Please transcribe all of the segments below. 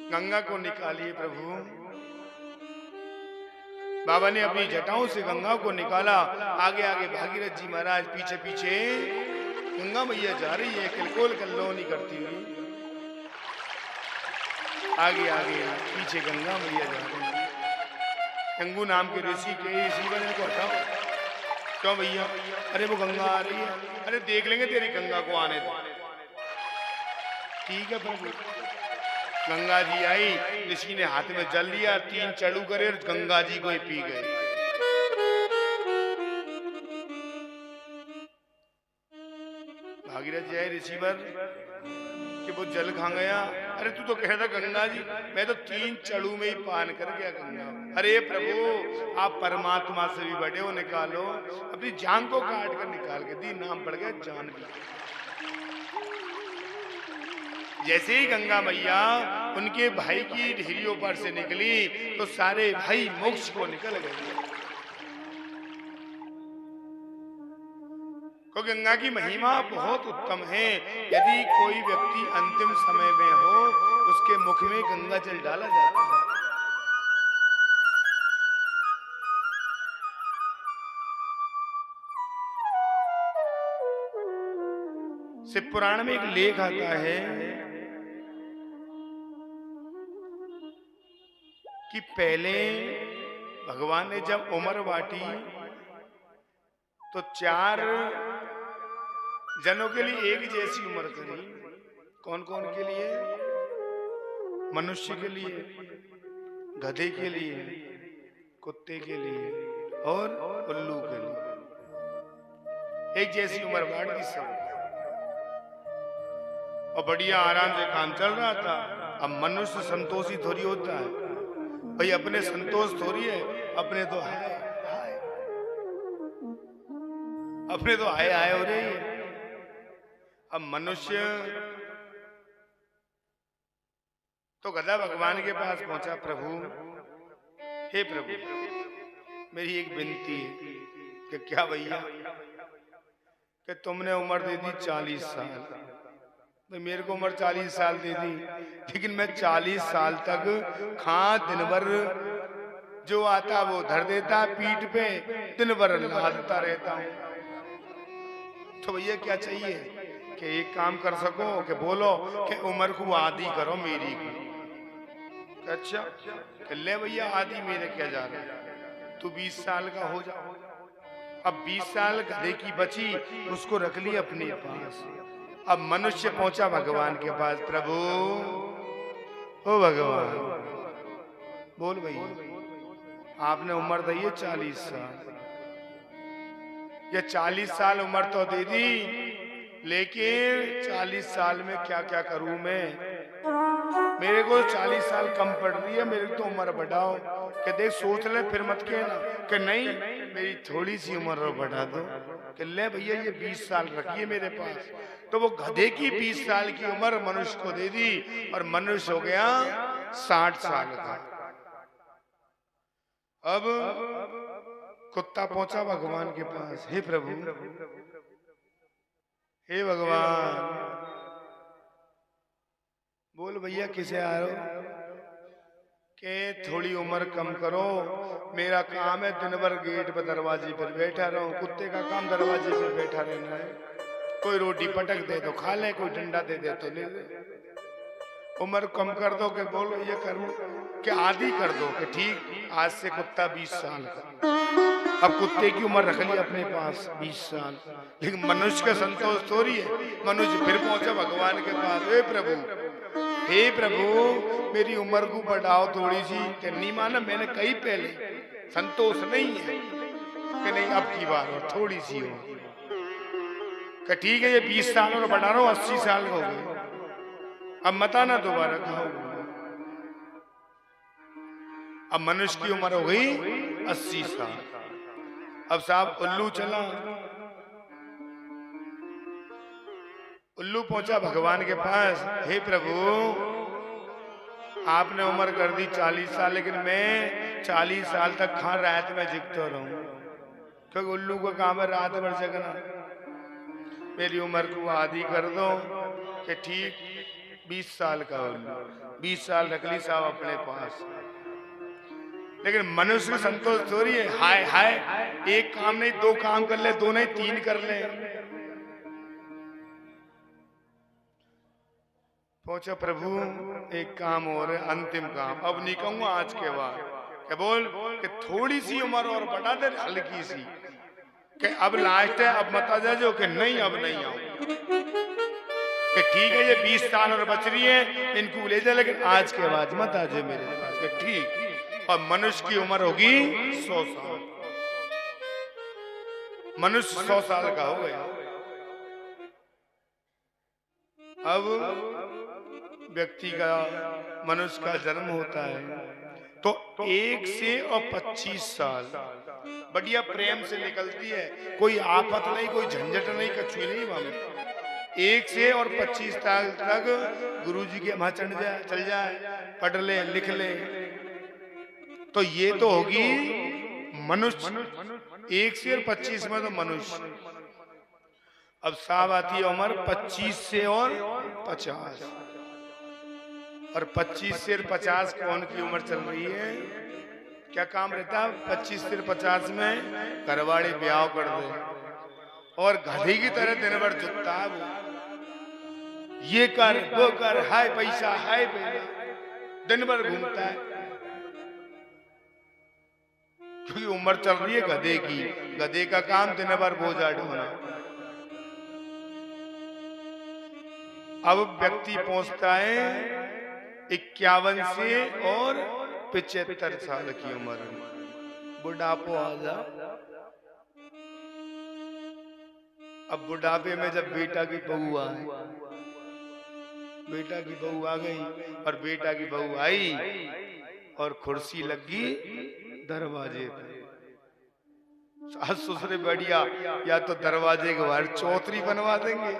गंगा को निकालिए प्रभु। बाबा ने अपनी जटाओं से गंगा को निकाला। आगे आगे भागीरथ जी महाराज, पीछे पीछे गंगा मैया जा रही है, किलकोल कल्लोनी करती हुई। आगे आगे पीछे गंगा मैया जा रही है। गंगू नाम के ऋषि के ऋषि को हटाओ। क्यों भैया? अरे वो गंगा आ रही है। अरे देख लेंगे, तेरी गंगा को आने दो। ठीक है प्रभु। गंगा जी आई, ऋषि ने हाथ में जल लिया, 3 चढ़ू करे, गंगा जी को ही पी गए। भागीरथ जी आए ऋषि पर कि वो जल खा गया। अरे तू तो कहता गंगा जी, मैं तो 3 चढ़ू में ही पान कर गया गंगा। अरे प्रभु, आप परमात्मा से भी बड़े हो, निकालो। अपनी जान को काट कर निकाल के दी, नाम पड़ गया जानवी। जैसे ही गंगा मैया उनके भाई की ढेरियों पर से निकली तो सारे भाई मोक्ष को निकल गए। तो गंगा की महिमा बहुत उत्तम है। यदि कोई व्यक्ति अंतिम समय में हो, उसके मुख में गंगा जल डाला जाता है। शिव पुराण में एक लेख आता है कि पहले भगवान ने जब उम्र बांटी तो 4 जनों के लिए एक जैसी उम्र करी। कौन कौन के लिए? मनुष्य के लिए, गधे के लिए, कुत्ते के लिए और उल्लू के लिए। एक जैसी उम्र बांट दी सब, और बढ़िया आराम से काम चल रहा था। अब मनुष्य संतोषी थोड़ी होता है भाई, अपने संतोष थोड़ी है, अपने तो हाय हाय, अपने तो हाय हाय हो रही है। अब मनुष्य तो गधा भगवान के पास पहुंचा। प्रभु, हे प्रभु, मेरी एक विनती है कि क्या भैया कि तुमने उम्र दे दी 40 साल, तो मेरे को उम्र 40 साल दे दी, लेकिन मैं 40 साल तक दिन भर जो आता वो धर देता पीठ पे, दिन भर लादता रहता हूं। तो भैया क्या चाहिए कि एक काम कर सको कि बोलो कि उम्र को आधी करो मेरी को। अच्छा कि ले भैया, आधी मेरे क्या जा रहा है, तू 20 साल का हो जा। अब 20 साल गधे की बची, उसको रख ली अपने पास। अब मनुष्य पहुंचा भगवान के पास। प्रभु, ओ भगवान, बोल भैया, आपने उम्र दी है 40 साल। ये 40 साल उम्र तो दे दी, लेकिन 40 साल में क्या क्या करूं मैं? मेरे को 40 साल कम पड़ रही है, मेरी तो उम्र बढ़ाओ। कि देख सोच ले, फिर मत कहना कि नहीं मेरी थोड़ी सी उम्र बढ़ा दो। कि ले भैया, ये 20 साल रखिए मेरे पास। तो वो गधे की 20 साल की उम्र मनुष्य को दे दी, और मनुष्य हो गया 60 साल का। अब कुत्ता पहुंचा भगवान के पास। हे प्रभु, हे भगवान, बोल भैया किसे आ रहे हो? के थोड़ी उम्र कम करो, मेरा काम है दिन भर गेट पर दरवाजे पर बैठा रहूं। कुत्ते का काम दरवाजे पर बैठा रहना है। कोई रोटी पटक दे तो खा ले, कोई डंडा दे दे तो ले ले। उम्र कम कर दो कि बोलो ये करूं कि आधी कर दो कि ठीक आज से कुत्ता 20 साल का। अब कुत्ते की उम्र रख ली अपने पास 20 साल, लेकिन मनुष्य का संतोष थोड़ी है। मनुष्य फिर पहुंचा भगवान के पास। हे प्रभु, हे प्रभु, मेरी उम्र को बढ़ाओ थोड़ी सी। कि नहीं माना, मैंने कही पहले संतोष नहीं है कि नहीं अब की बार हो, थोड़ी सी हो। कि ठीक है ये 20 साल और बढ़ा रहा हूं, 80 साल हो गए, अब मत आना दोबारा खाओ। अब मनुष्य की उम्र हो गई 80 साल। अब साहब उल्लू चला। उल्लू पहुंचा भगवान के पास। हे प्रभु, आपने उम्र कर दी 40 साल, लेकिन मैं 40 साल तक रात में जिगता रहूं। क्योंकि उल्लू का काम है रात भर जगना। मेरी उम्र को आधी कर दो कि ठीक 20 साल का हो, 20 साल रख ली साहब अपने पास। लेकिन मनुष्य को संतोष थोड़ी है, हाय हाय एक काम नहीं 2 काम कर ले, 2 नहीं 3 कर ले। पहुंचा प्रभु एक काम और है, अंतिम काम, अब नहीं कहूंगा आज के बाद। क्या बोल कि थोड़ी सी उम्र और बढ़ा दे, हल्की सी, कि अब लास्ट है, अब मत आ जाओ, कि नहीं अब नहीं आऊं, कि ठीक है ये 20 साल और बच रही है इनको ले जा, लेकिन आज के बाद मत आ जाए मेरे पास, कि ठीक। और मनुष्य की उम्र होगी 100 साल, मनुष्य 100 साल का हो गया। अब व्यक्ति का, मनुष्य का जन्म होता है तो 1 से 25 साल बढ़िया प्रेम से निकलती है, कोई आफत नहीं, कोई झंझट नहीं, कछु नहीं। वहां 1 से और 25 साल तक गुरुजी के वहां चल जाए, पढ़ ले लिख ले, तो ये तो होगी मनुष्य। 1 से और 25 में तो मनुष्य। अब साहब आती है उम्र 25 से और 50, और 25 से 50 कौन की उम्र चल रही है, क्या काम रहता है 25 से 50 में, घरवाड़ी ब्याह कर दे और गधी की तरह दिन भर जुटता है वो, ये कर वो कर, हाय पैसा हाय पैसा, दिन भर घूमता है, क्योंकि उम्र चल रही है गधे की। गधे का काम दिन भर बोझा ढोना। अब व्यक्ति पहुंचता है 51 से और 75 साल की उम्र में, बुढ़ापो आ जा। अब बुढ़ापे में जब बेटा की बहू आए, बेटा की बहू आ गई, और बेटा की बहू आई और कुर्सी लगी दरवाजे पे, सास ससुर बढ़िया या तो दरवाजे के बाहर चौधरी बनवा देंगे,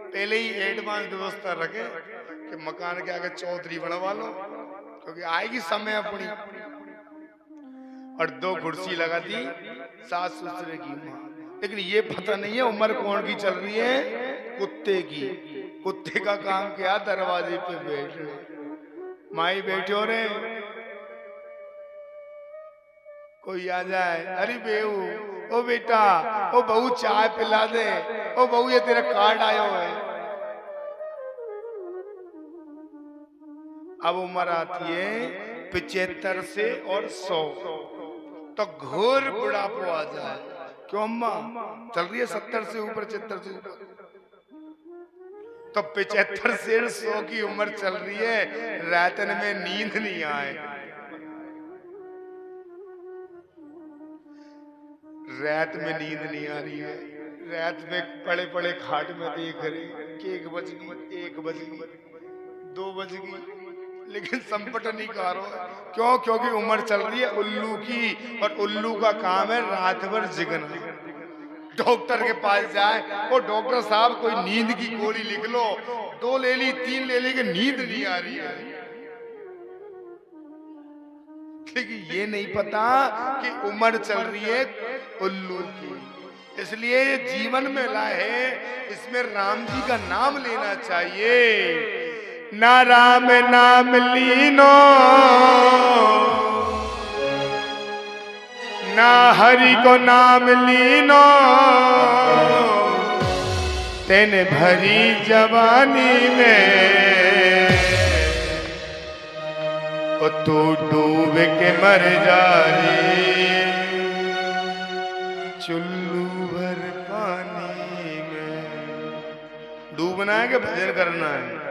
पहले ही एडवांस व्यवस्था रखे कि मकान के आगे चौधरी बनवा लो, क्योंकि आएगी समय अपनी। और 2 कुर्सी लगा दी सास ससुर की माँ, लेकिन ये पता नहीं है उम्र कौन की चल रही है, कुत्ते की। कुत्ते का काम क्या, दरवाजे पे बैठ माई बैठो रे, कोई आ जाए, अरे बेहू, ओ बेटा, ओ बहू चाय पिला दे, ओ बहू ये तेरा कार्ड आयो है। अब उम्र आती है 75 से और 100, तो घोर बुढ़ापो आ जाए। क्यों अम्मा चल रही है 70 से ऊपर, 75 से ऊपर, तो 75 से 100 की उम्र चल रही है, रातन में नींद नहीं आए, रात में नींद नहीं आ रही है, रात में पड़े पड़े खाट में देख रहे कि 1 बज गई, 1 बज गई, 2 बज गई, लेकिन संपट नहीं कारो। क्यों? क्योंकि उम्र चल रही है उल्लू की, और उल्लू का काम है रात भर जगना। डॉक्टर के पास जाए, वो डॉक्टर साहब कोई नींद की गोली लिख लो, 2 ले ली 3 ले ली, कि नींद नहीं आ रही है। लेकिन ये नहीं पता कि उम्र चल रही है उल्लू की। इसलिए ये जीवन में लाए, इसमें राम जी का नाम लेना चाहिए। ना राम नाम लीनो, ना हरि को नाम लीनो, तेने भरी जवानी में, ओ तू डूब के मर जा रे, चुल्लू भर पानी में। डूबना है कि भजन करना है?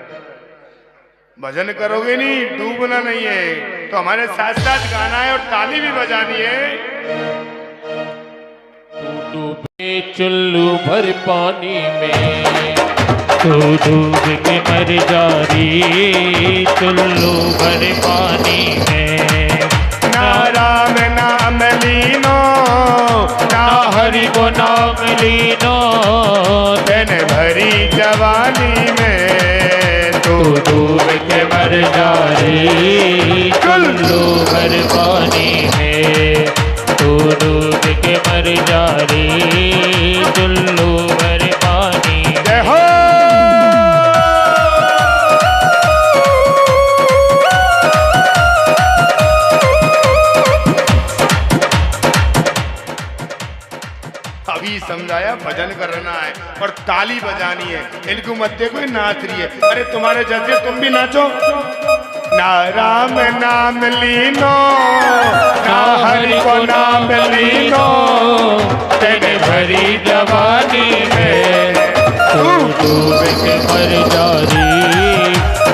भजन करोगे नहीं, डूबना नहीं है। तो हमारे साथ साथ गाना है और ताली भी बजानी है। तू डूबे चुल्लू भर पानी में, तू डूब के मर जा रे, चुल्लू भर पानी में। ना राम नाम लीनो, ना हरि को नाम लीनो, तेने भरी जवानी में, तू डूब के मर जा रे, चुल्लू भर पानी में। तू डूब के मर जा रे, चुल्लू भर पानी समझाया भजन करना है और ताली बजानी है, इनको मत देखो ये नाच रही है। अरे तुम्हारे जैसे तुम भी नाचो। ना राम नाम लीनो ना हरि को नाम लीनो, तेरे भरी जवानी में तू डूब के मर जा रे,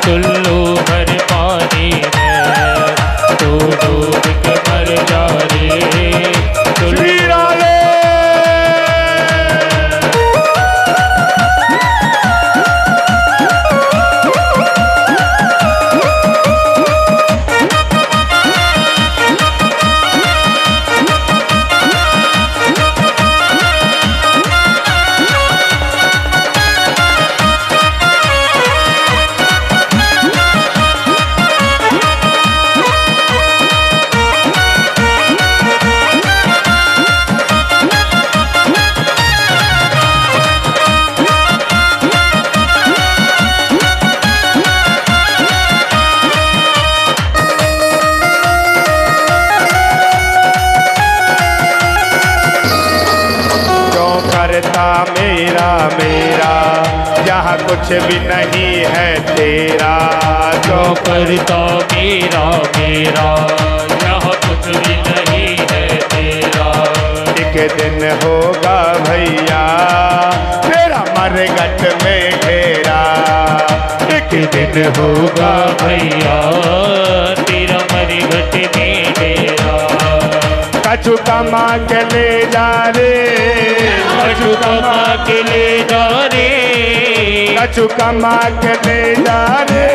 चुल्लू भर पानी में तू डूब के मर जा रे, चुल्लू। मेरा मेरा यहाँ कुछ भी नहीं है तेरा, जो करता मेरा मेरा यहाँ कुछ भी नहीं है तेरा। एक दिन होगा भैया तेरा मरघट में घेरा, एक दिन होगा भैया तेरा मरघट में घेरा। कछु कमा के ले जा रे, कछु कमा के ले जा रे, कछु कमा के ले जा रे,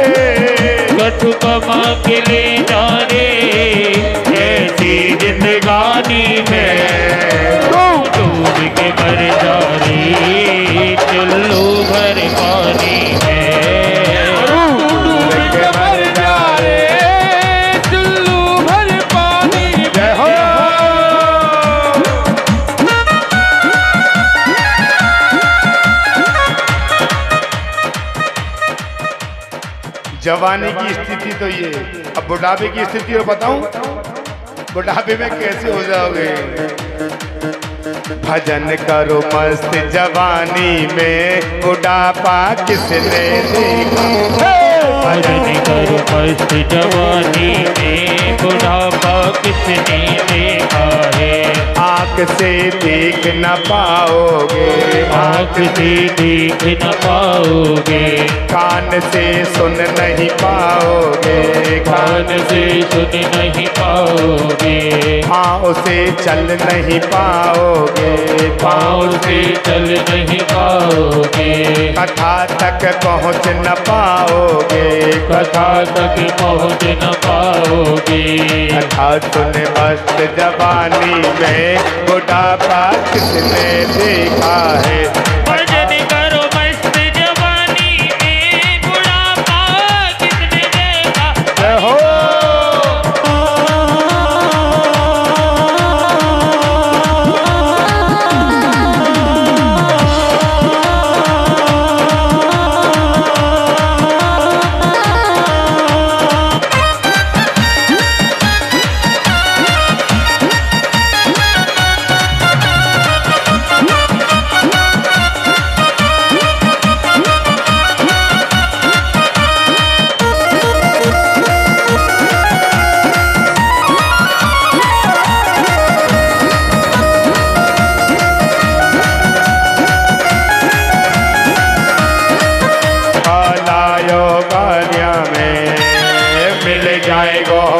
कछु कमा के ले जा रे। ऐसी जिंदगानी में डूब के मर जा रे, चुल्लू भर पानी में डूब के मर जा रे, चुल्लू भर पानी में। जय हो। जवानी की स्थिति तो ये, अब बुढ़ापे की स्थिति और बताऊं, बुढ़ापे में कैसे हो जाओगे। भजन करो मस्त जवानी में, बुढ़ापा किसने देखा। भजन करो मस्त जवानी में, बुढ़ापा किसने देखा है। आँख से देख न पाओगे, आँख से देख न पाओगे, कान से सुन नहीं पाओगे, कान से सुन नहीं पाओगे, पाँव से चल नहीं पाओगे, पाँव से चल नहीं पाओगे, कथा तक पहुँच न पाओगे, कथा तक पहुँच न पाओगे। कथा सुन मस्त जवानी में, बुढ़ापा किसने देखा है। भजन करो मस्त जवानी में, बुढ़ापा किसने देखा। जय हो।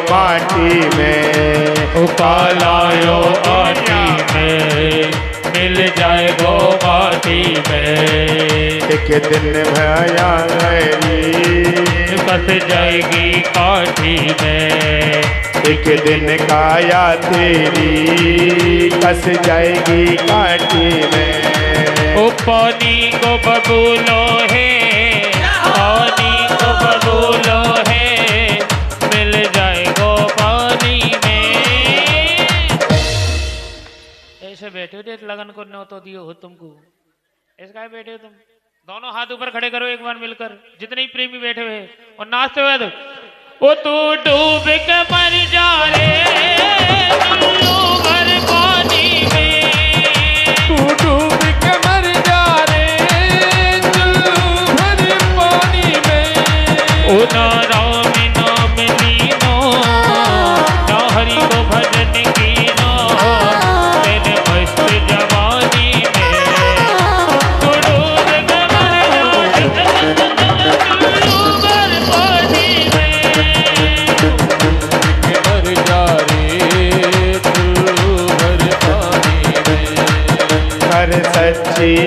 माटी में कालायो माटी में, मिल जाए वो माटी में। एक दिन भया बस जाएगी काठी में, एक दिन काया तेरी कस जाएगी काठी में। ओ पानी को बबूलो है, पानी को बबूलो है, मिल जाएगो पानी में। ऐसे बैठे हो लगन को न तो दियो हो तुमको, ऐसे काय बैठे हो तुम। दोनों हाथ ऊपर खड़े करो एक बार मिलकर, जितने ही प्रेमी बैठे हुए और नाचते हुए। तो ओ तू डूब के मर जा रे, चुल्लू भर पानी में, तू डूब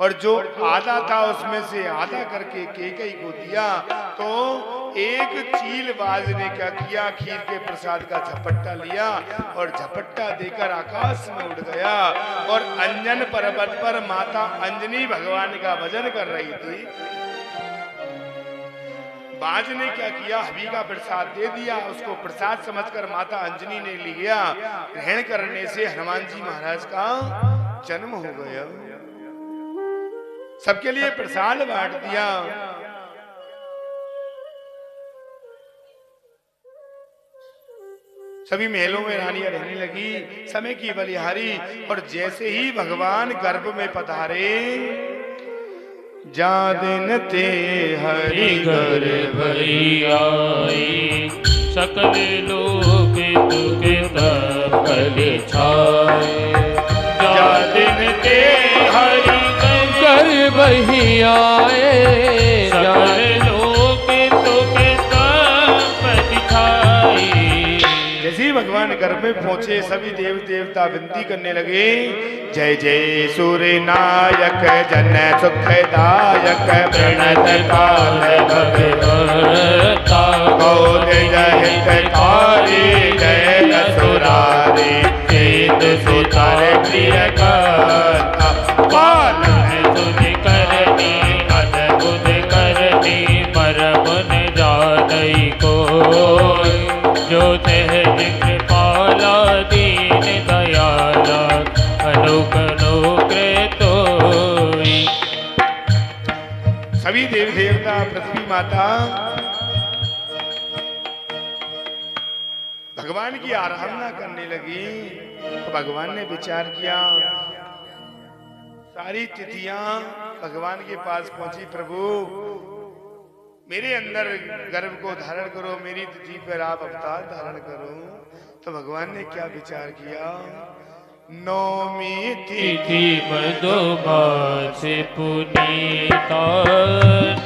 और जो आधा था उसमें से आधा करके केकई को दिया। तो एक चीलबाज ने क्या किया, खीर के प्रसाद का झपट्टा लिया और झपट्टा देकर आकाश में उड़ गया। और अंजन पर्वत पर माता अंजनी भगवान का भजन कर रही थी। बाज ने क्या किया, हबी का प्रसाद दे दिया। उसको प्रसाद समझकर माता अंजनी ने लिया। ग्रहण करने से हनुमान जी महाराज का जन्म हो गया। सबके लिए प्रसाद बांट दिया। सभी महलों में रानियां रहने लगी, समय की बलिहारी। और जैसे ही भगवान गर्भ में पधारे, जा दिन ते हरि गर्भ आई, सकल लोक तुके तपल छाए। जा दिन ते हरि गर्भ आए, सकल लोक तुके तपल छाए। जैसे ही भगवान गर्भ में पहुंचे, सभी देव देवता विनती करने लगे, जय जय सूर्य नायक जन सुखदायक, प्रणत काल भगवता गौर हितकारी, जय असुरारी चेत सुतार प्रिय कथा। पालन तुझ करनी अद्भुत करनी, परम जानई को जो सहज कृपाला दीन दयाला, अनुकनो कृतोई। सभी देव देवता, पृथ्वी माता भगवान की आराधना करने लगी। तो भगवान ने विचार किया, सारी तिथियां भगवान के पास पहुंची, प्रभु मेरे अंदर गर्भ को धारण करो, मेरी तिथि पर आप अवतार धारण करो। तो भगवान ने क्या विचार किया, नौमी तिथि मधुमास पुनीता,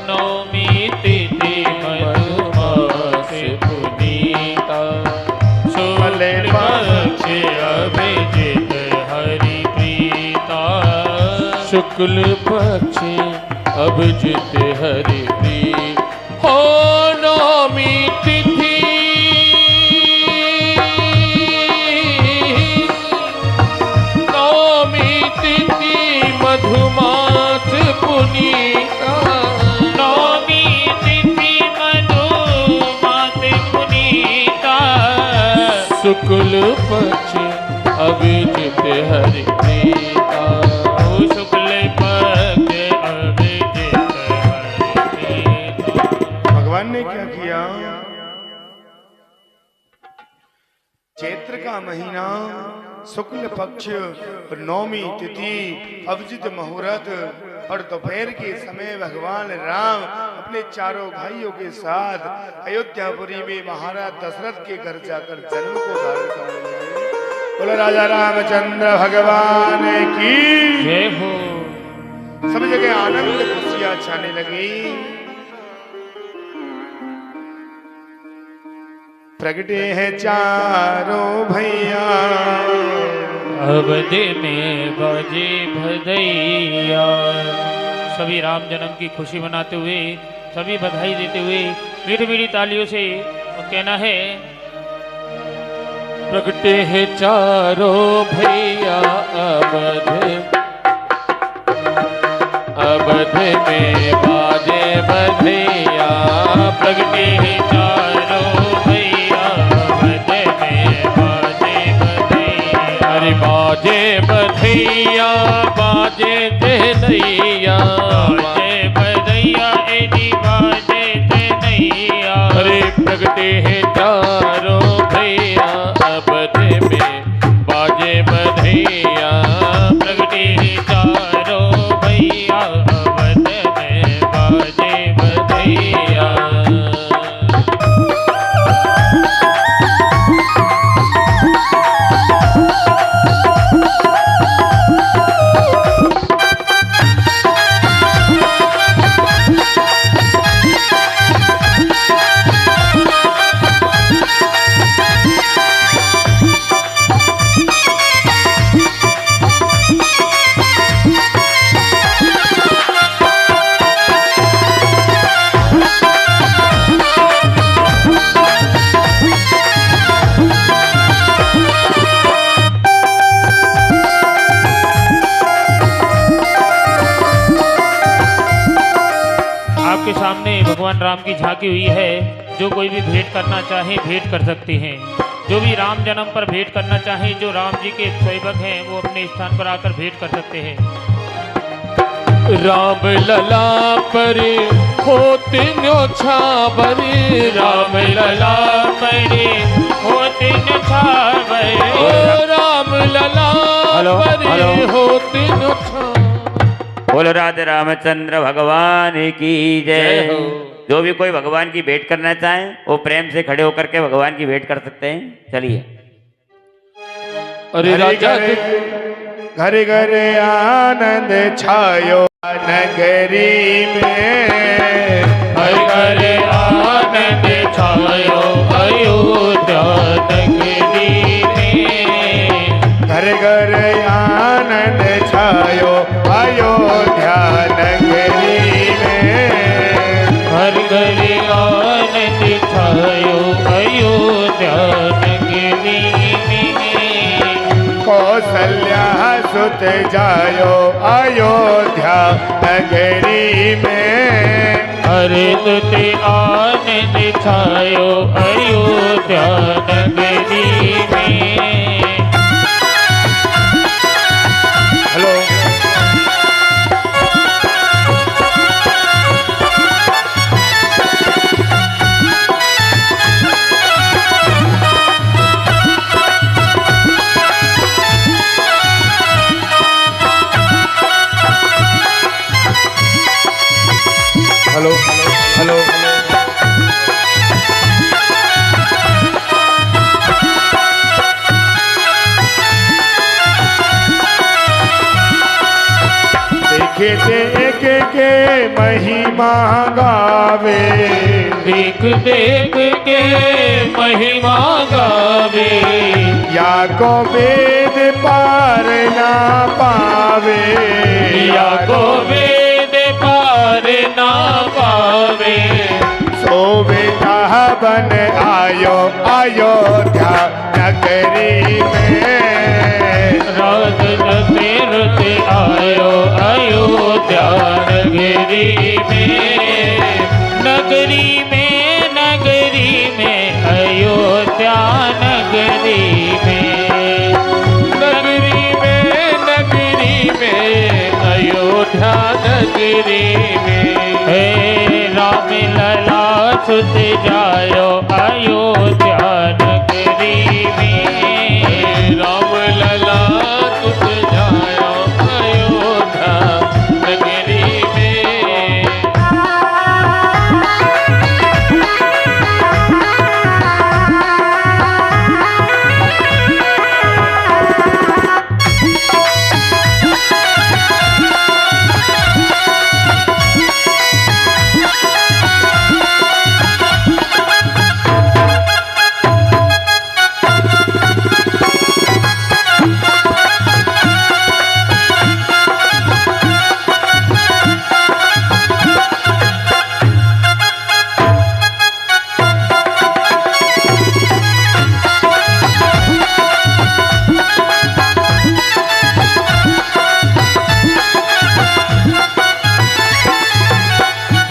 नौमी तिथि मधुमास पुनीता, शुक्ल पक्ष अभिजित हरि प्रीता, शुक्ल पक्ष अभिजित हरि प्रीता। हो नौमी तिथि मधुमास पुनीता, नौमी तिथि मधुमास पुनीता, शुक्ल पक्ष अभिजित हरि प्रीता। शुक्ल पक्ष अभिजित हरि प्रीता। भगवान ने क्या किया, चैत्र का महीना, शुक्ल पक्ष, नौमी तिथि, अभिजित मुहूर्त और दोपहर के समय भगवान राम अपने चारों भाइयों के साथ अयोध्यापुरी में महाराज दशरथ के घर जाकर जन्म को धारण करने लगे। बोलो राजा रामचंद्र भगवान की जय हो। सब जगह आनंद खुशियां छाने लगी। प्रगटे हैं चारों भैया, अवध में बाजे भदैया। सभी राम जन्म की खुशी मनाते हुए, सभी बधाई देते हुए मीठी मीठी तालियों से और कहना है, प्रगटे हैं चारों भैया अवध में बाजे बधैया। प्रगटे हैं चारों भैया अवध में बाजे बधैया। अरे बाजे बधैया बाजे देनैया, बाजे बधैया एदी बाजे देनैया। अरे प्रगटे हैं चारों भैया अवध में बाजे बधैया। प्रगटे हैं चारों भैया अवध में बाजे बधैया। भगवान राम की झांकी हुई है। जो कोई भी भेंट करना चाहे भेंट कर सकते हैं। जो भी राम जन्म पर भेंट करना चाहे, जो राम जी के सेवक हैं, वो अपने स्थान पर आकर भेंट कर सकते हैं। राम लला पर होते न्योछावर, राम लला पर होते न्योछावर, राम लला पर होते न्योछावर। बोलो राधे रामचंद्र भगवान की जय जय। हो। जो भी कोई भगवान की भेंट करना चाहे वो प्रेम से खड़े होकर के भगवान की भेंट कर सकते हैं। चलिए। अरे राजा घर घर आनंद छायो नगरी में, हर घर आनंद छायो अयोध्या नगरी में। घर घर आनंद छायो अयोध्या नगरी में। हर घर आनंद छायो अयोध्या नगरी में। कौशल्या सुत जायो अयोध्या नगरी में। हरे तुते आनंद छायो अयोध्या नगरी में। हेलो, हेलो, हेलो, देखे देख के महिमा गावे, देख देख के महिमा गावे। या को वेद पार ना पावे, या को वेद पार ना पावे। सो बेटा बन आयो अयोध्या नगरी में। राज तीर्थ आयो अयोध्या नगरी में। नगरी में नगरी में अयोध्या नगरी में। नगरी में अयोध्या नगरी में। हे राम लला सुत जायो अयोध्या नगरी में। राम लला तुझ जायो अयोध्या नगरी में।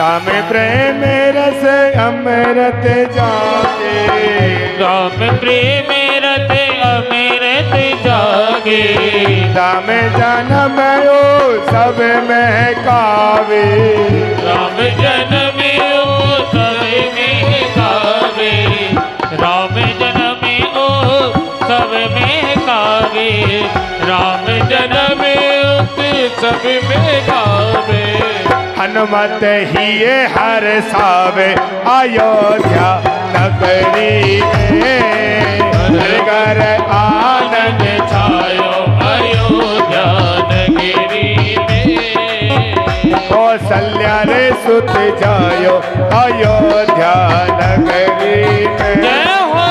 राम प्रेम रस अमृत जागे। राम प्रेम रत अमृत जागे। राम जन्म ओ सब महकावे। राम जन्म ओ सब में गावे। राम जन्म ओ सब में गावे। राम जन्म सब में गावे। हनुमत ही हर सावे अयोध्या नगरी में। घर घर आनंद छायो अयोध्या नगरी में। कौशल्या रे सुत जायो अयोध्या नगरी में। जय हो।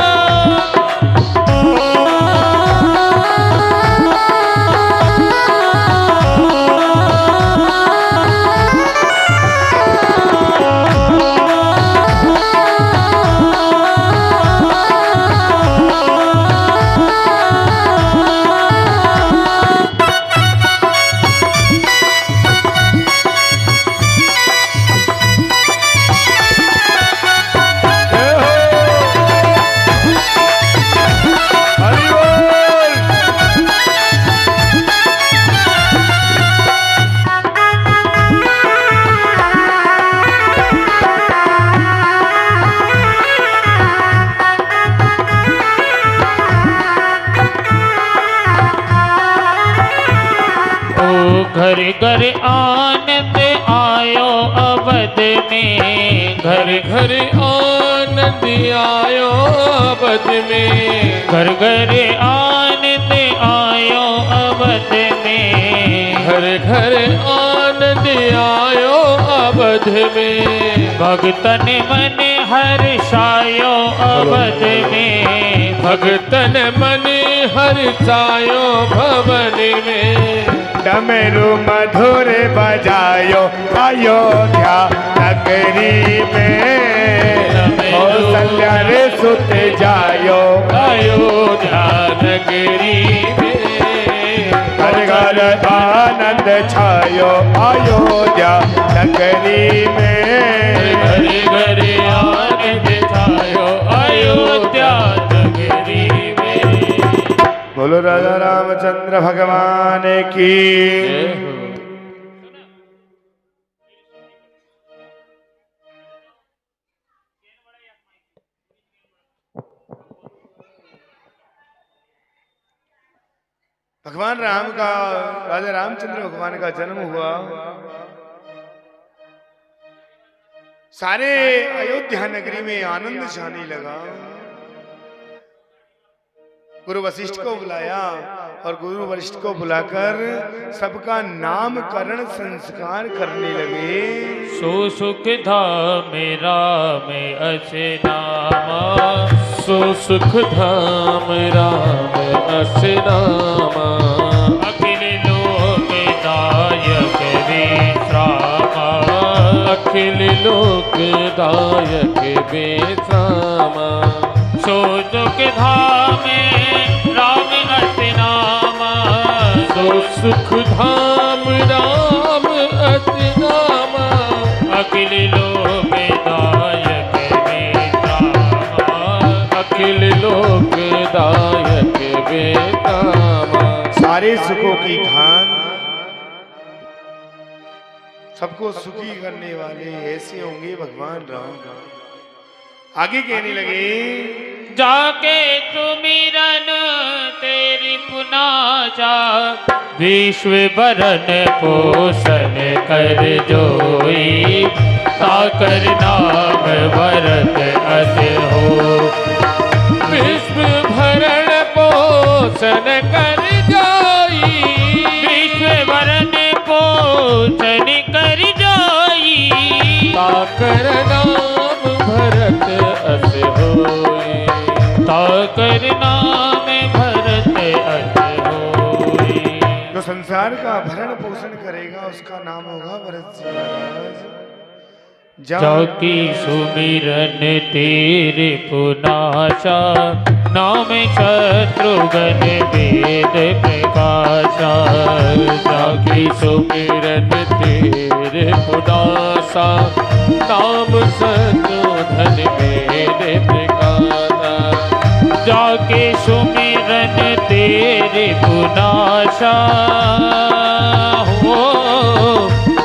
घर घर आनंद आयो अवध में, घर घर आनंद आयो अवध में, घर घर आनंद आयो अवध में, घर घर आनंद आयो अवध में, भगतन मन हर्षायो अवध में, भगतन मन हर्षायो भवन में, डमरू मधुर बजायो अयोध्या नगरी में, कौशल्या रे सुत जायो अयोध्या नगरी में, घर घर आनंद छायो अयोध्या नगरी में, घरे घरे आनंद छायो अयोध्या नगरी में। बोलो राजा रामचंद्र भगवान की। जय हो। भगवान राम का, राजा रामचंद्र भगवान का जन्म हुआ। सारे अयोध्या नगरी में आनंद छाने लगा। गुरु वशिष्ठ को बुलाया और गुरु वशिष्ठ को बुलाकर सबका नामकरण संस्कार करने लगे। सो सुख धाम राम अस नामा, सो सुख धाम राम अस नामा, अखिल लोक दायक विश्रामा, अखिल लोक दायक विश्रामा, सो सुख धाम राम अस नामा, सो सुख धाम राम अस नामा, अखिल लोक दायक विश्रामा, अखिल लोक दायक विश्रामा। सारे सुखों की खान, सबको सुखी करने वाले ऐसे होंगे भगवान राम। आगे कहने लगे, जाके सुमिरन तेरी पुनाचा, विश्व भरण पोषण कर जोई, ताकर नाम भरत अस हो, विश्व भरण पोषण कर जाई, विश्व भरण पोषण कर जोई, ताकर नाम भरत अस होई, ताकर नाम भरत अस होई। जो संसार का भरण पोषण करेगा उसका नाम होगा भरत जी महाराज। जाकी सुमिरन तेरे पुनाशा, नाम शत्रुघ्न वेद प्रकाशा, जाकी सुमिरन तेरे पुनासा, नाम शत्रुघ्न वेद प्रकाशा, जाके सुमिरन तेरे पुनाशा हो,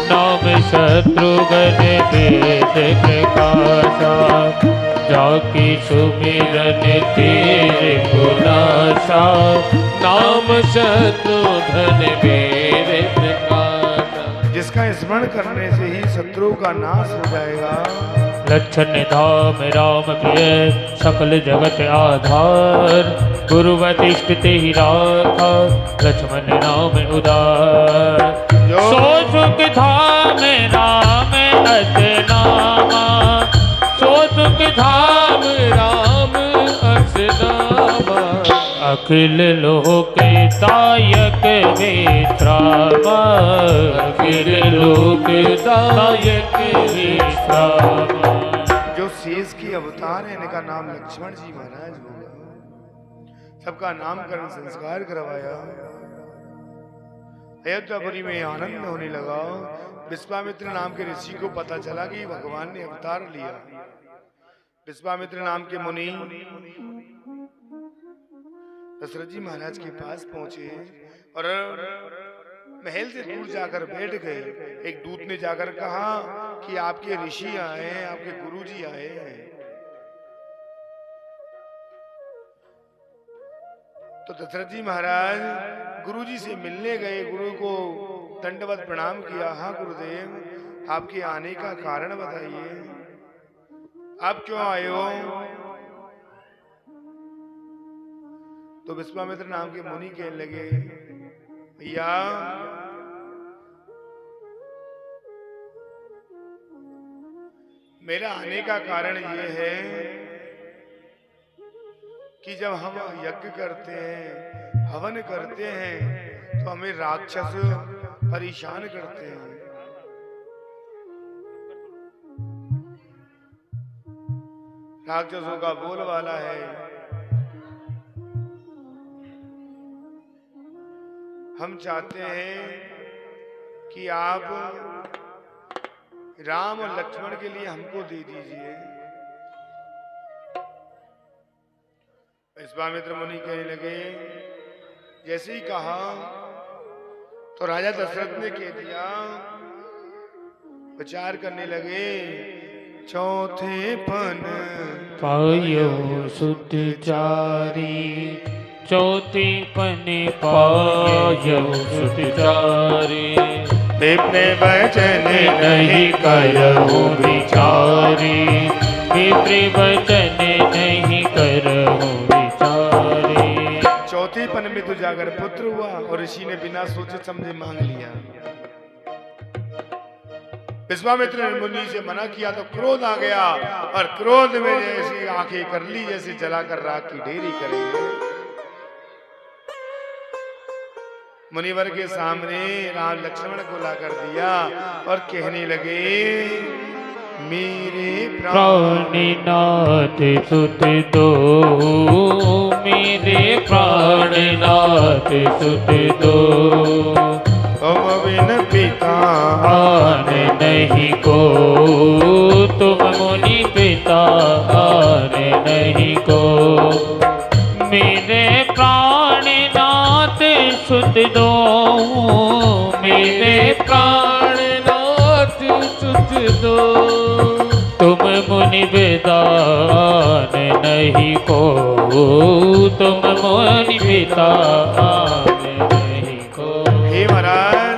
नाम शत्रुघ्न वेद प्रकाशा, जाकी सुमिरन तेरे पुनाशा, नाम शत्रुघ्न वेद प्रकाशा। जिसका स्मरण करने से ही शत्रु का नाश हो जाएगा। लक्षण धाम राम प्रिय सकल जगत आधार, गुरु वशिष्ठ ते ही राखा लक्ष्मण नाम उदार, सो सुख धाम राम अस नामा, सो सुख धाम राम अस नामा, अखिल लोक दायक विश्रामा, अखिल लोक दायक विश्रामा। जो शेष की अवतार है इनका नाम लक्ष्मण जी महाराज होगा। सबका नामकरण संस्कार करवाया। अयोध्यापुरी में आनंद होने लगा। विश्वामित्र नाम के ऋषि को पता चला कि भगवान ने अवतार लिया। विश्वामित्र नाम के मुनि दशरथ जी महाराज के पास पहुंचे और महल से दूर जाकर बैठ गए। एक दूत ने जाकर कहा कि आपके ऋषि आए हैं, आपके गुरुजी आए हैं। तो दशरथ जी महाराज गुरुजी से मिलने गए, गुरु को दंडवत प्रणाम किया। हाँ गुरुदेव, आपके आने का कारण बताइए, आप क्यों आए हो? तो विश्वामित्र नाम के मुनि कहने लगे, भैया मेरा आने का कारण ये है कि जब हम यज्ञ करते हैं, हवन करते हैं, तो हमें राक्षस परेशान करते हैं। राक्षसों का बोलबाला है। हम चाहते हैं कि आप राम और लक्ष्मण के लिए हमको दे दीजिए। विश्वामित्र मुनि कहने लगे, जैसे ही कहा तो राजा दशरथ ने कह दिया, विचार करने लगे, चौथे पन पायो सुत चारी, चौथे पन पायो सुत चारी, विप्र वचन नहीं करहु विचारी, विप्र वचन नहीं करहु विचारी। चौथे पन में तो जाकर पुत्र हुआ और ऋषि ने बिना सोचे समझे मांग लिया। विश्वामित्र ने मुनि से मना किया तो क्रोध आ गया, और क्रोध में जैसी आंखें कर ली जैसे जलाकर राख की ढेरी करेंगे। मुनिवर के सामने राम लक्ष्मण को लाकर दिया और कहने लगे, मेरे प्राणनाथ सुत दो, मेरे प्राणनाथ सुत दो, तुम बिन पिता आन नहीं को, तुम मुनि पिता आन नहीं को, मेरे प्राणनाथ सुत दो, मेरे प्राणनाथ सुत दो, तुम मुनि विदान नहीं को, तुम मुनि विदान नहीं को। हे महाराज,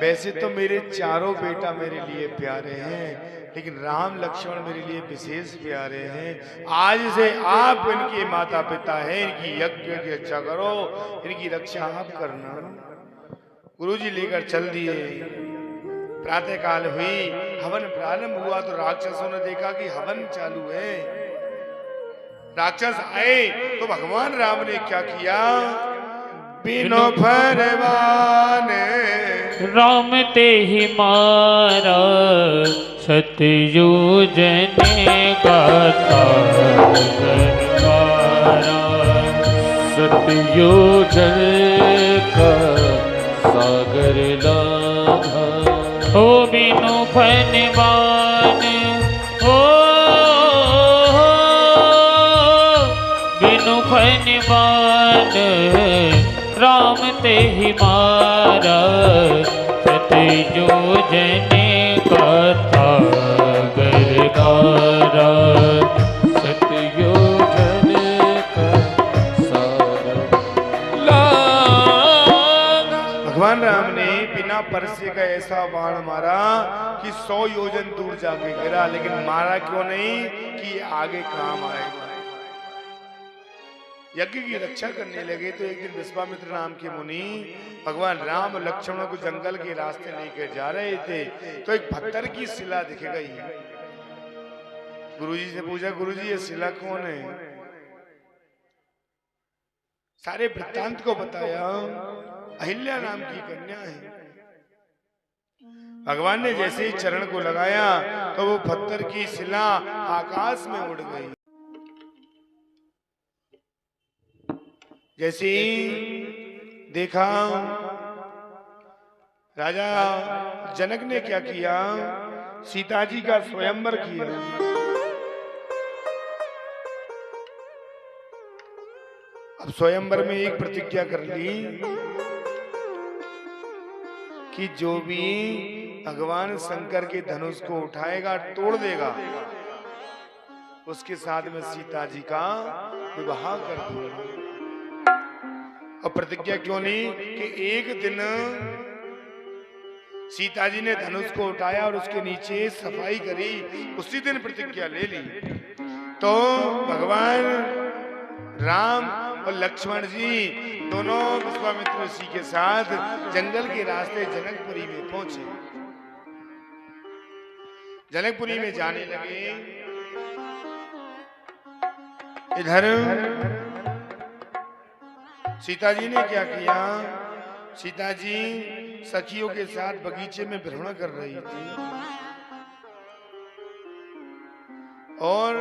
वैसे तो मेरे चारों बेटा मेरे लिए प्यारे हैं, लेकिन राम लक्ष्मण मेरे लिए विशेष प्यारे हैं। आज से आप इनके माता पिता हैं, इनकी यज्ञ की रक्षा करो, इनकी रक्षा आप करना। गुरुजी लेकर चल दिए। प्रातः काल हुई, हवन प्रारंभ हुआ तो राक्षसों ने देखा कि हवन चालू है। राक्षस आए तो भगवान राम ने क्या किया, बिनु फरमान राम ते ही मारा, सतयुजन गाथा करवारा, सतयुजन का सागर लाधा, ओ बिनु फनवान, ओ बिनु फनवान राम ते ही मारा, सतयुजन कथा गरगारा, सतयुजन का सागर लाधा। भगवान राम ने बिना परसे का ऐसा बाण मारा कि 100 योजन दूर जाके गिरा, लेकिन मारा क्यों नहीं कि आगे काम आएगा। यज्ञ की रक्षा करने लगे तो एक दिन विश्वामित्र नाम के मुनि भगवान राम और लक्ष्मण को जंगल के रास्ते लेकर जा रहे थे, तो एक पत्थर की शिला दिख गई। गुरुजी से पूछा, गुरुजी ये शिला कौन है? सारे वृत्तांत को बताया, अहिल्या नाम की कन्या है। भगवान ने जैसे ही चरण को लगाया तो वो पत्थर की शिला आकाश में उड़ गई। जैसे ही देखा, राजा जनक ने क्या किया, सीता जी का स्वयंवर किया। अब स्वयंवर में एक प्रतिज्ञा कर ली कि जो भी भगवान शंकर के धनुष को उठाएगा, तोड़ देगा, उसके साथ में सीता जी का विवाह कर दूंगा। और प्रतिज्ञा क्यों नहीं कि एक दिन सीता जी ने धनुष को उठाया और उसके नीचे सफाई करी, उसी दिन प्रतिज्ञा ले ली। तो भगवान राम और लक्ष्मण जी दोनों विश्वामित्र ऋषि के साथ जंगल के रास्ते जनकपुरी में पहुंचे। जनकपुरी में जाने लगे। इधर सीता जी ने क्या किया? सीता जी सखियों के साथ बगीचे में भ्रमण कर रही थी और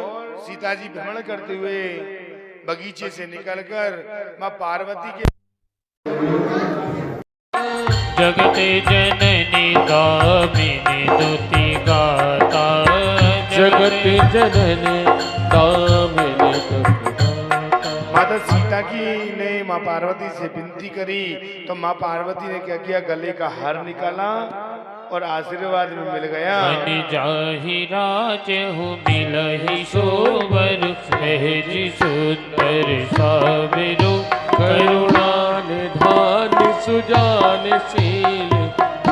सीता जी भ्रमण करते हुए बगीचे से निकलकर मां पार्वती के जगते जननी कामिनी दुति गाता, जगत जननी कामिनी दुति माता सीता की ने माँ पार्वती से विनती करी तो माँ पार्वती ने क्या किया? गले का हार निकाला और आशीर्वाद में मिल गया। मन जाहि राज हूँ मिलहि सोबर, सहज सुंदर साबिरो करुणा निधान सुजान शील,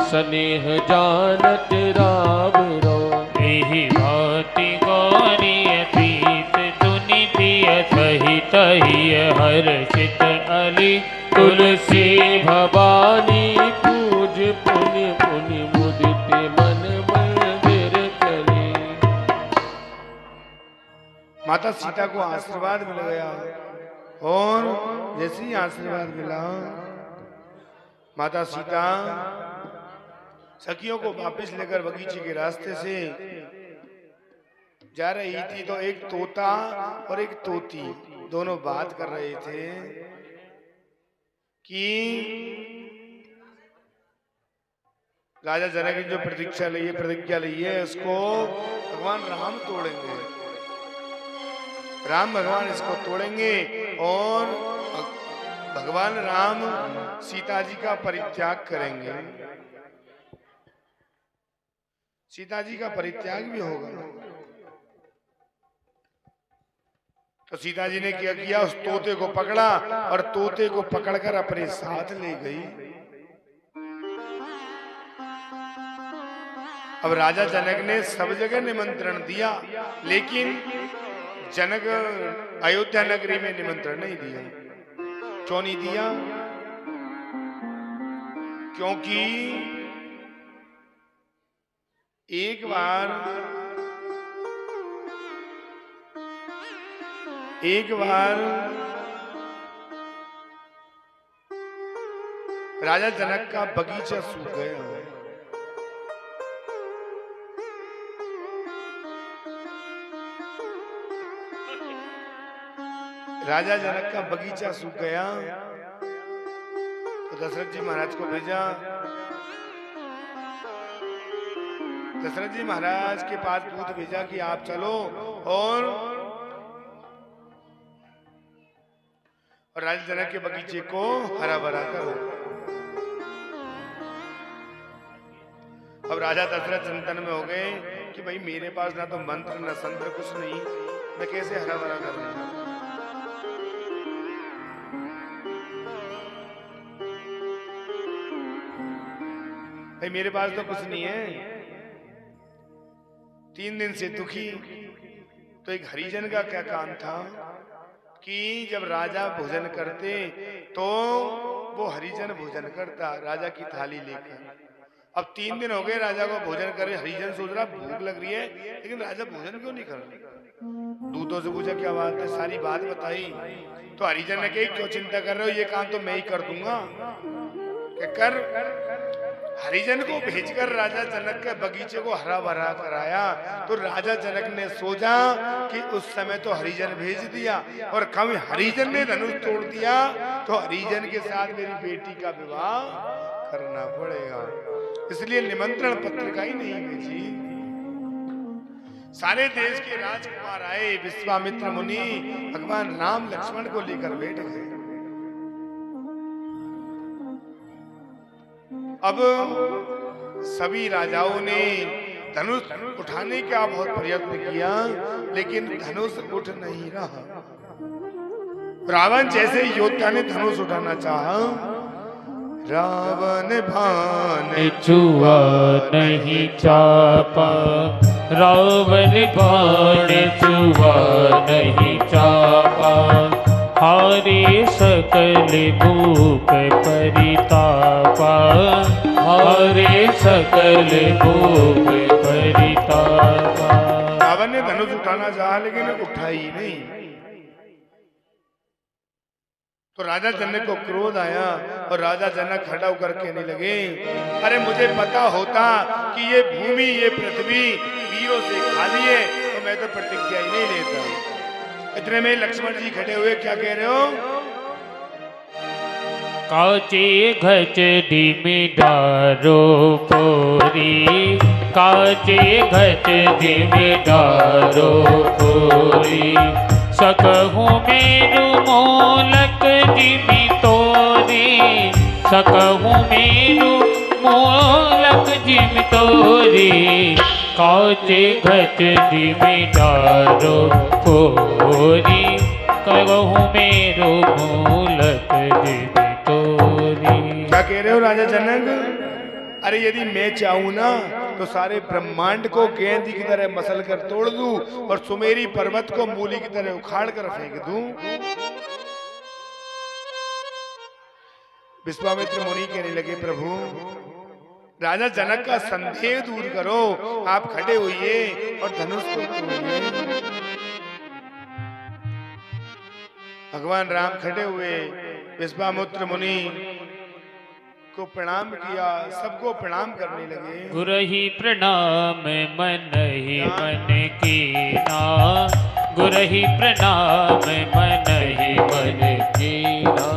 स्नेह जानत राम रो। एहि भांति गौरी प्रीत सुनि प्रिय सहित ही हर्षित अली, तुलसी भवानी पूज पुनि पुनि मुदित मन मंदिर चले। माता सीता को आशीर्वाद मिल गया और जैसे ही आशीर्वाद मिला माता सीता सखियों को वापस लेकर बगीचे के रास्ते से जा रही थी तो एक तोता और एक तोती दोनों बात कर रहे थे कि राजा जनक ने जो प्रतिज्ञा ली है उसको भगवान राम तोड़ेंगे। राम भगवान इसको तोड़ेंगे और भगवान राम सीता जी का परित्याग करेंगे। सीता जी का परित्याग भी होगा। तो सीता जी ने क्या किया? उस तोते को पकड़ा और तोते को पकड़कर अपने साथ ले गई। अब राजा जनक ने सब जगह निमंत्रण दिया लेकिन जनक अयोध्या नगरी में निमंत्रण नहीं दिया। क्यों नहीं दिया? क्योंकि एक बार राजा जनक का बगीचा सूख गया। राजा जनक का बगीचा सूख गया तो दशरथ जी महाराज को भेजा। दशरथ जी महाराज के पास दूत भेजा कि आप चलो और राजा जनक के बगीचे को हरा भरा करो। अब राजा दशरथ चिंतन में हो गए कि भाई मेरे पास ना तो मंत्र ना संत्र कुछ नहीं, मैं कैसे हरा भरा करूंगा। भाई मेरे पास तो कुछ नहीं है। 3 दिन से दुखी। तो एक हरिजन का क्या काम था कि जब राजा भोजन करते तो वो हरिजन भोजन करता राजा की थाली लेकर। अब 3 दिन हो गए राजा को भोजन करे। हरिजन सोच रहा भूख लग रही है लेकिन राजा भोजन क्यों नहीं कर रहा। दूतों से पूछा क्या बात है, सारी बात बताई। तो हरिजन ने कही क्यों चिंता कर रहे हो, ये काम तो मैं ही कर दूंगा। कर हरिजन को भेजकर राजा जनक के बगीचे को हरा भरा कराया। तो राजा जनक ने सोचा कि उस समय तो हरिजन भेज दिया और कभी हरिजन ने धनुष तोड़ दिया तो हरिजन के साथ मेरी बेटी का विवाह करना पड़ेगा। इसलिए निमंत्रण पत्र का ही नहीं भेजी। सारे देश के राजकुमार आए। विश्वामित्र मुनि भगवान राम लक्ष्मण को लेकर बैठ गए। अब सभी राजाओं ने धनुष उठाने का बहुत प्रयत्न किया लेकिन धनुष उठ नहीं रहा। रावण जैसे योद्धा ने धनुष उठाना चाहा, रावण भान छुआ नहीं चापा, रावण बाण छुआ नहीं चापा, हारे सकल भूप परितापा, हारे सकल भूप परितापा। रावण ने धनुष उठाना चाहा लेकिन उठाई नहीं। तो राजा जनक को क्रोध आया और राजा जनक खड़ा होकर कहने लगे, अरे मुझे पता होता कि ये भूमि ये पृथ्वी वीरों से खाली है तो मैं तो प्रतिज्ञा ही नहीं लेता। इतने में लक्ष्मण जी खड़े हुए, क्या कह रहे हो? काचे घच धीमी डारो पोरी, काचे घच धीमी डारो पोरी, सकहूँ मेरु मोलक जिमि तोरी, सकहूँ मेरु मोलक जिमि तोरी, काचे घच धीमी डारो पोरी, कहूँ मेरु मोलक जिमि तोरी। क्या कह रहे हो राजा जनक? अरे यदि मैं चाहूं ना तो सारे ब्रह्मांड को गेंद की तरह मसल कर तोड़ दूं और सुमेरी पर्वत को मूली की तरह उखाड़ कर फेंक दूं। विश्वामित्र मुनि कहने लगे, प्रभु राजा जनक का संदेह दूर करो, आप खड़े होइए और धनुष को तोड़िए। भगवान राम खड़े हुए, विश्वामित्र मुनि को प्रणाम किया, सबको प्रणाम करने लगे। गुरहि प्रणाम मन ही मन कीना, गुरहि प्रणाम मन ही मन कीना,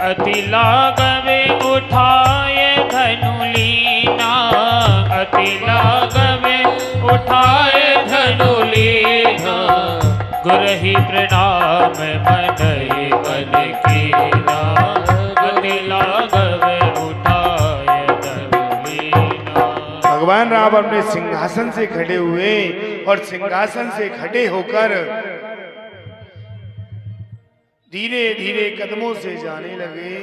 अति लागवे उठाए धनु लीना, अति लागवे उठाए धनु लीना, गुरहि प्रणाम मन ही मन कीना, अति लागवे उठाए धनु लीना। भगवान राम अपने सिंहासन से खड़े हुए और सिंहासन से खड़े होकर धीरे धीरे कदमों से जाने लगे।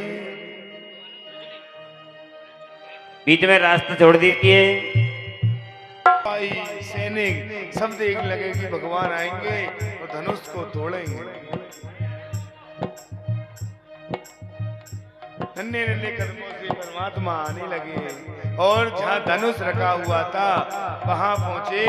बीच में रास्ता छोड़ दीजिए। भाई सैनिक सब देख लगे कि भगवान आएंगे और धनुष को तोड़ेंगे। नन्हे नन्हे कदमों से परमात्मा आने लगे और जहां धनुष रखा हुआ था वहां पहुंचे।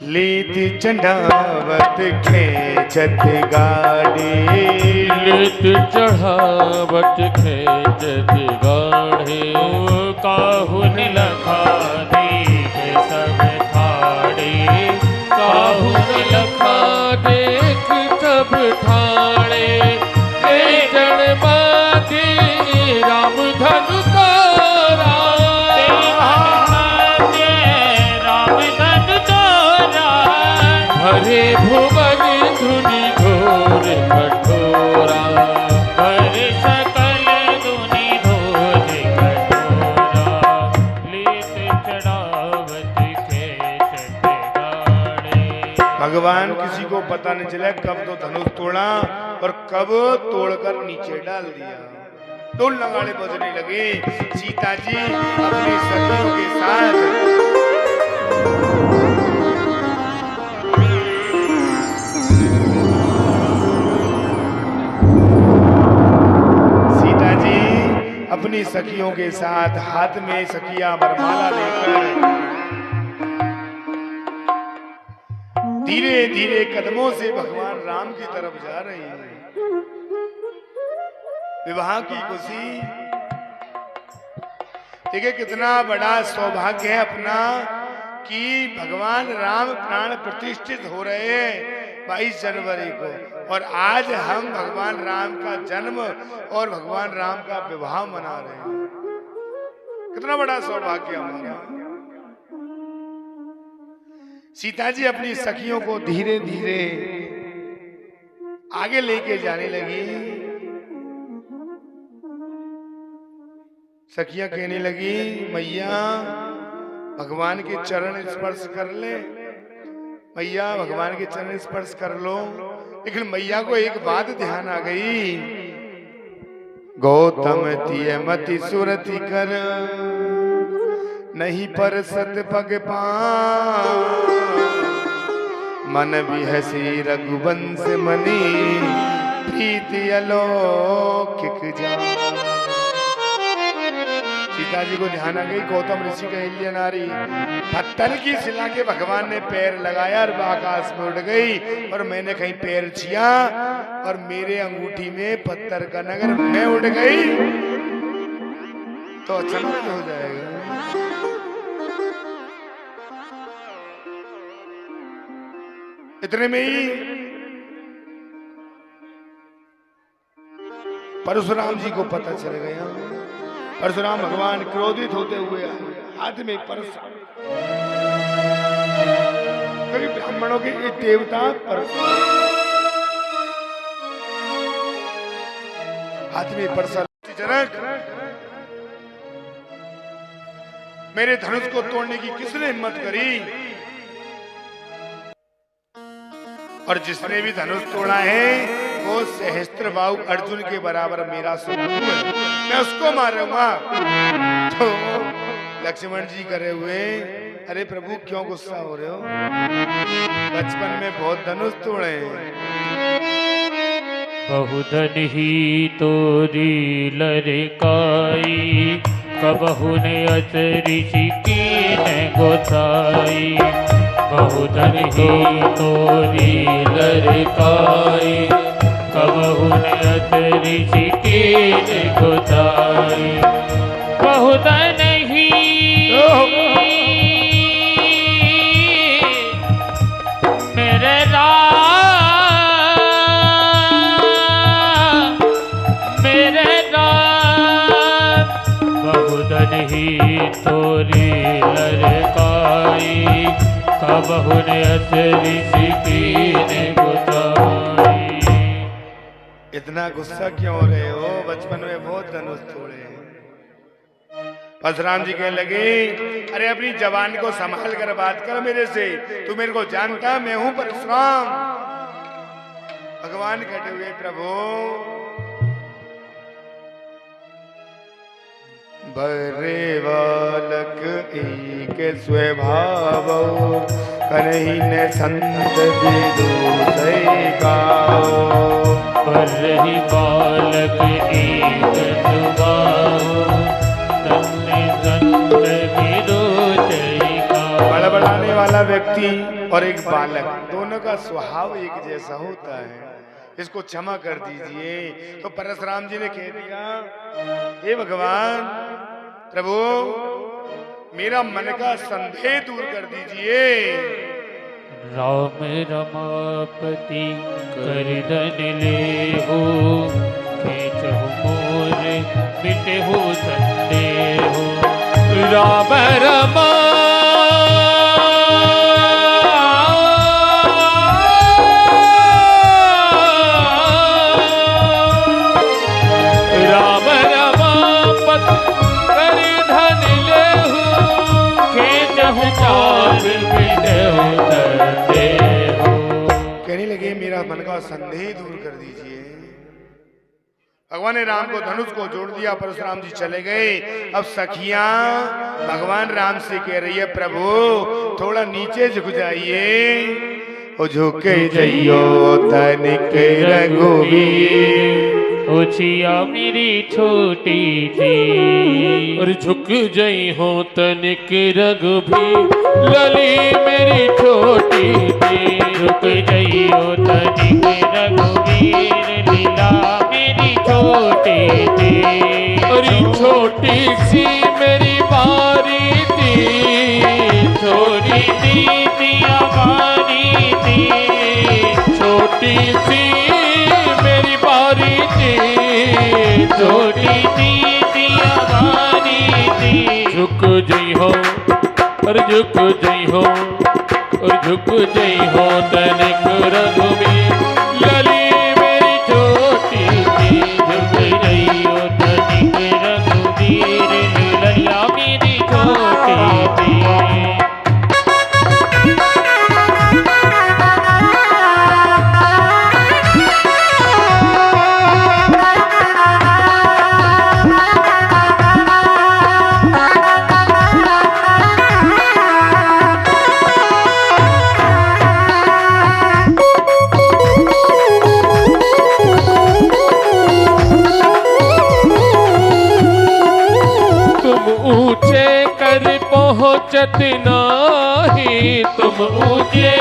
लीति चढ़ावत खेचत गाड़ी, लीत चढ़ावत खेचत गाढ़े, काहुन लखा देख सब ठाड़े, काहुन लखा देख सब ठाड़े, हे जड़ बाधी राम धनु तोरा, राम धनु तोरा, हरे भुवन धुनि घोर कठोरा, हरे सकल धुनि घोर कठोरा, लीत चढ़ावत खेचत गाड़े। भगवान किसी को पता नहीं चला कब तो धनुष तोड़ा और कब तोड़कर नीचे डाल दिया। ढोल नगाड़े बजने लगे। सीता जी अपने सखियों के साथ अपनी सखियों के साथ हाथ में सखिया वरमाला लेकर धीरे धीरे कदमों से भगवान राम की तरफ जा रही है। विवाह की खुशी देखिए कितना बड़ा सौभाग्य है अपना कि भगवान राम प्राण प्रतिष्ठित हो रहे हैं 22 जनवरी को, और आज हम भगवान राम का जन्म और भगवान राम का विवाह मना रहे हैं। कितना बड़ा सौभाग्य हमारा। सीता जी अपनी सखियों को धीरे धीरे आगे लेके जाने लगी। सखियां कहने लगी, मैया भगवान के चरण स्पर्श कर ले, मैया भगवान के चरण स्पर्श कर लो। लेकिन मैया को एक बात ध्यान आ गई, गौतम तिय मति सुरति कर, नहीं पर सत पग मन बिहसी रघुवंश मनी, प्रीति अलौकिक जा। सीता जी को ध्यान आ गई, गौतम ऋषि का अहिल्या नारी, पत्थर की शिला के भगवान ने पैर लगाया और आकाश में उड़ गई, और मैंने कहीं पैर छिया और मेरे अंगूठी में पत्थर का नगर मैं उड़ गई तो अचानक हो जाएगा। इतने में ही परशुराम जी को पता चल गया। परशुराम भगवान क्रोधित होते हुए हाथ में परशुराम, क्योंकि ब्राह्मणों के एक देवता परशुराम, हाथ में परशुराम, जनक मेरे धनुष को तोड़ने की किसने हिम्मत करी, और जिसने भी धनुष तोड़ा है वो सहस्त्रबाहु अर्जुन के बराबर मेरा शत्रु है, मैं उसको मारूंगा। तो लक्ष्मण जी करे हुए, अरे प्रभु क्यों गुस्सा हो रहे हो, बचपन में बहुत धनुष तोड़े हैं। बहुधन ही तोरी लड़काई, कबहु ने अस ऋषि कीन्हे गोसाई। बहुधन ही तोरी लड़काई, कबहु ने अस ऋषि कीन्हे गोसाई। बहुधन ही मेरे ही तोरी लड़काई, कबहु ने अस ऋषि कीन्हे गोसाई। इतना गुस्सा क्यों हो रहे हो, बचपन में बहुत धनुष तोड़े हैं। परशुराम जी कहने लगे, अरे अपनी जवान को संभाल कर बात कर मेरे से, तू मेरे को जानता, मैं हूं परशुराम। भगवान कहते हुए, प्रभु बरे बालक एक स्वभाव, करही न संत विदुषई गाओ। बरही बालक एक स्वभाव, करही संत विदुषई गाओ। बड़बड़ाने वाला व्यक्ति और एक बालक, दोनों का स्वभाव एक जैसा होता है, इसको क्षमा कर दीजिए। तो परशुराम जी ने कह दिया, हे भगवान प्रभु मेरा मन का संदेह दूर कर दीजिए। राम रमापति कर धन लेहु, खेचहु मोर मिटहु संदेहु। राम रमा कहने लगे मेरा मन का संदेह दूर कर दीजिए। भगवान ने राम को धनुष को जोड़ दिया, परशुराम जी चले गए। अब सखियां भगवान राम से कह रही है, प्रभु थोड़ा नीचे झुक जाइए। ओ झुके जइयो तनिक रघुवीर, ओछिया मेरी छोटी सी। और झुक जई हो तनिक रघुवीर, लली मेरी छोटी सी। झुक जई हो तनिक रघुवीर, लीला मेरी छोटी सी। अरे छोटी सी मेरी बारी थी, छोटी सी हमारी थी। छोटी सी मेरी बारी थी, छोटी सी हमारी थी। झुक जई हो और झुक जई हो और झुक जई हो तनिक रघुवीर, लली मेरी छोटी सी। झुक जई हो तनिक रघुवीर, ललिया मेरी छोटी सी। पहुँचत नाही, तुम ऊंचे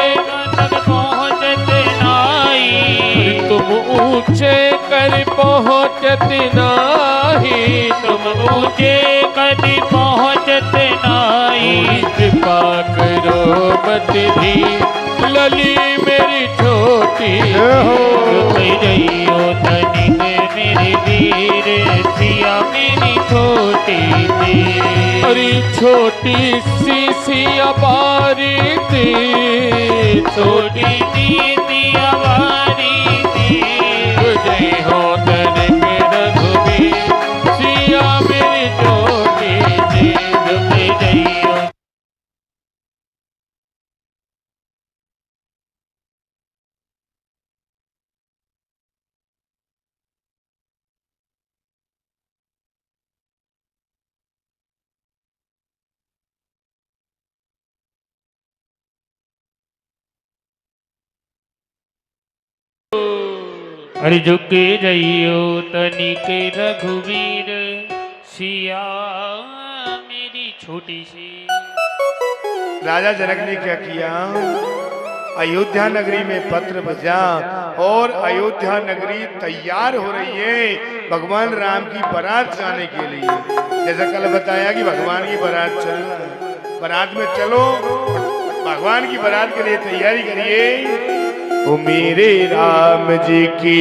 तक पहुँचत नाई, तुम ऊंचे कर पहुँचत नाही, तुम ऊंचे कदी पहुँचत नाई। कृपा करो मत भी लली मेरी छोटी, रुक जइयो तनिक मेरी वीर सिया मेरी छोटी सी। अरे छोटी सी सिया बारी थी, छोटी सी सिया बारी थी, जय हो तनिक रघुबीर सिया मेरी छोटी सी। रुक जइयो अरे झुक जइयो तनिक रघुवीर सिया मेरी छोटी सी। राजा जनक ने क्या किया? अयोध्या नगरी में पत्र बजा और अयोध्या नगरी तैयार हो रही है भगवान राम की बारात जाने के लिए। जैसा कल बताया कि भगवान की बारात चलना है, बारात में चलो, भगवान की बारात के लिए तैयारी करिए। ओ मेरे राम जी की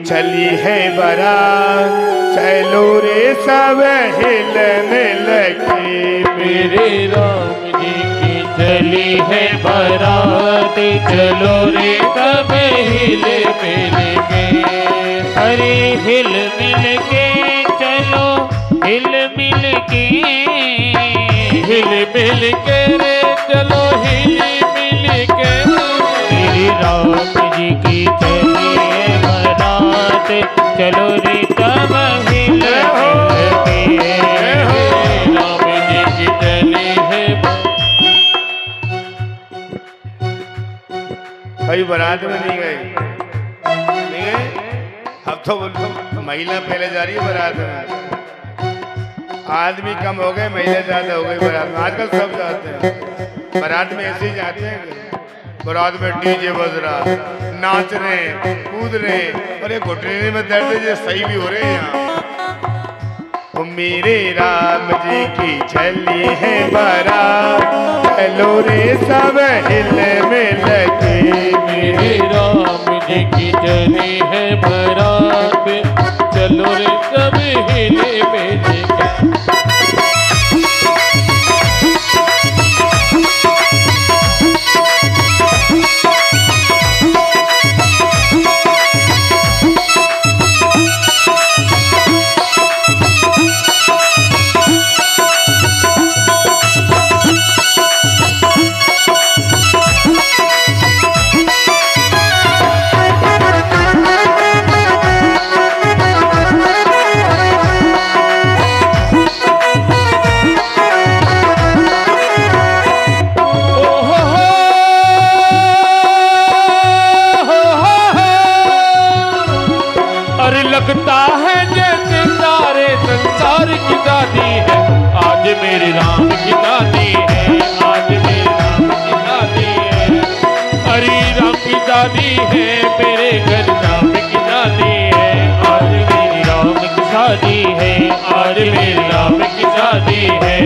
चली है बारात, चलो रे सब हिलने लगे। मेरे राम जी की चली है बारात, चलो रे सब हिल मिल के। अरे हिल मिल के चलो, हिल मिल के, हिल मिल के रे चलो, हिल मिल के। मेरे राम जी की चली है बारात, चलो रे सब हिल मिल के। राम जी की चली है भाई बारात में नहीं गए, नहीं गए। अब तो बोलो महिला पहले जा रही है बारात में, आदमी कम हो गए, महिला ज्यादा हो गई बारात में। आजकल सब जाते हैं बारात में, ऐसे ही जाते हैं। बारात में डीजे बज रहा, नाच रहे, कूद रहे, और ये घुटने में दर्द है, सही भी हो रहे हैं यहाँ। ओ मेरे राम जी की चली है बारात, चलो रे सब हिल मिल के। मेरे राम जी की चली है बारात, चलो रे सब हिल मिल के। लगता है जैसे सारे संसार की दादी है, आज मेरे राम की दादी है, आज मेरे राम की दादी है। हरी राम की दादी है, मेरे घर राम की दादी है, आज मेरी राम की शादी है, आज मेरे राम की शादी है।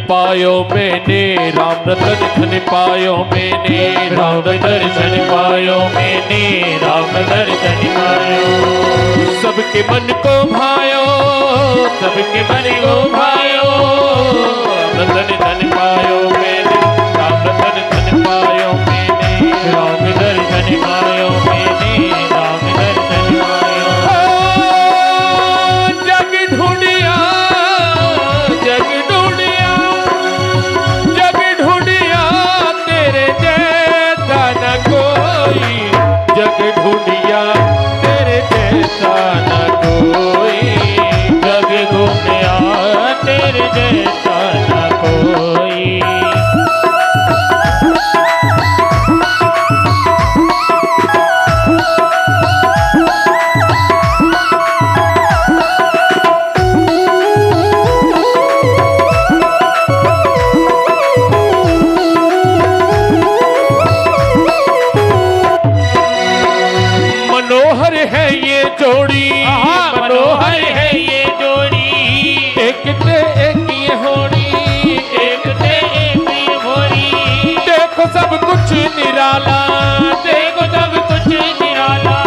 पायो मैंने राम रतन धन पायो मैंने, राम दर्शन पायो मैंने, राम दर्शन पायो। सबके मन को भायो, सबके मन को भायो, रतन धन पायो मैंने, राम रतन धन पायो मैंने, राम दर्शन पायो मैंने, राम दर्शन पायो। जग ढूंढिया, जग ढूंढिया, जग ढूंढिया तेरे जैसा न कोई, जग ढूंढिया तेरे जैसा न कोई, जग घूमया तेरे जैसा न कोई। मनोहर है ये जोड़ी, मनोहर है ये जोड़ी, एक ते एक ये होड़ी, एक ते एक ये होरी। देखो सब कुछ निराला, देखो सब कुछ निराला,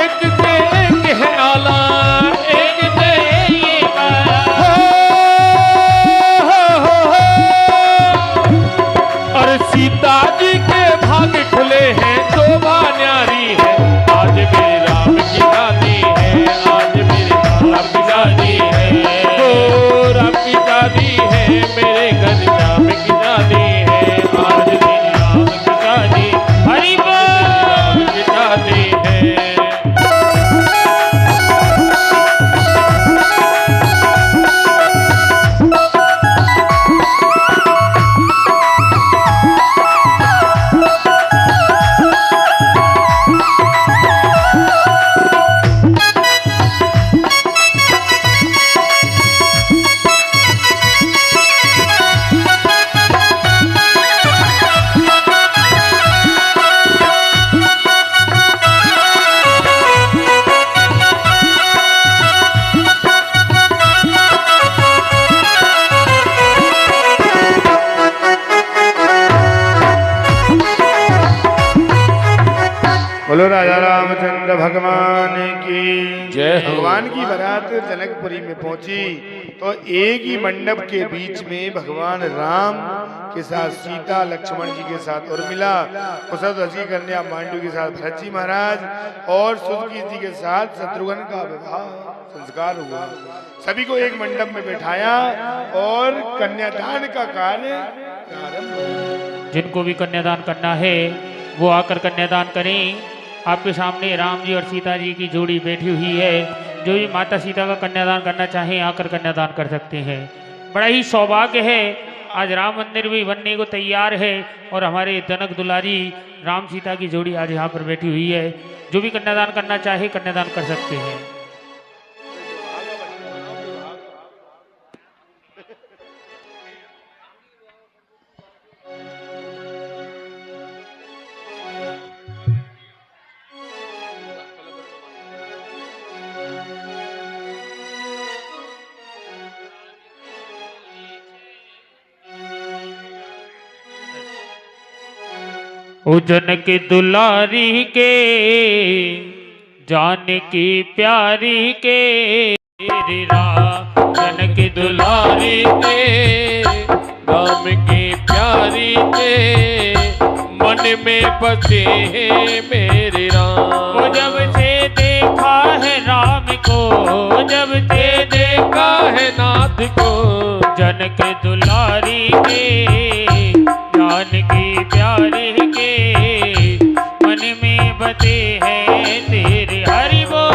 एक से एक है आला, एक ते एक आला। हो। और सीता जी के भाग खुले हैं, शोभा न्यारी है, आज मेरे राम की दादी है, आज मेरे राम की दादी है, हो राम की दादी है, मेरे घर राम की दादी है, आज मेरी राम की दादी, हरि बोल। राम की दादी है। बोलो राजा रामचंद्र भगवान की जय हो। भगवान की बारात जनकपुरी में पहुंची तो एक ही मंडप के बीच में भगवान राम के साथ सीता लक्ष्मण जी के साथ और मिला कुशल कन्या मांडू के साथ भरत जी महाराज और सुदकी जी के साथ शत्रुघ्न का विवाह संस्कार हुआ। सभी को एक मंडप में बैठाया और कन्यादान का कार्य प्रारंभ हुआ। जिनको भी कन्यादान करना है वो आकर कन्यादान करें। आपके सामने राम जी और सीता जी की जोड़ी बैठी हुई है। जो भी माता सीता का कन्यादान करना चाहें आकर कन्यादान कर सकते हैं। बड़ा ही सौभाग्य है, आज राम मंदिर भी बनने को तैयार है और हमारे जनक दुलारी राम सीता की जोड़ी आज यहाँ पर बैठी हुई है। जो भी कन्यादान करना चाहे कन्यादान कर सकते हैं। ओ जनक दुलारी के जानकी प्यारी के तेरी राम, जनक दुलारी के राम की प्यारी के मन में बसे हैं मेरे राम। ओ जब से देखा है राम को, जब से देखा है नाथ को, जनक दुलारी के जानकी प्यारी के मन में बसे हैं तेरे हरि बोल।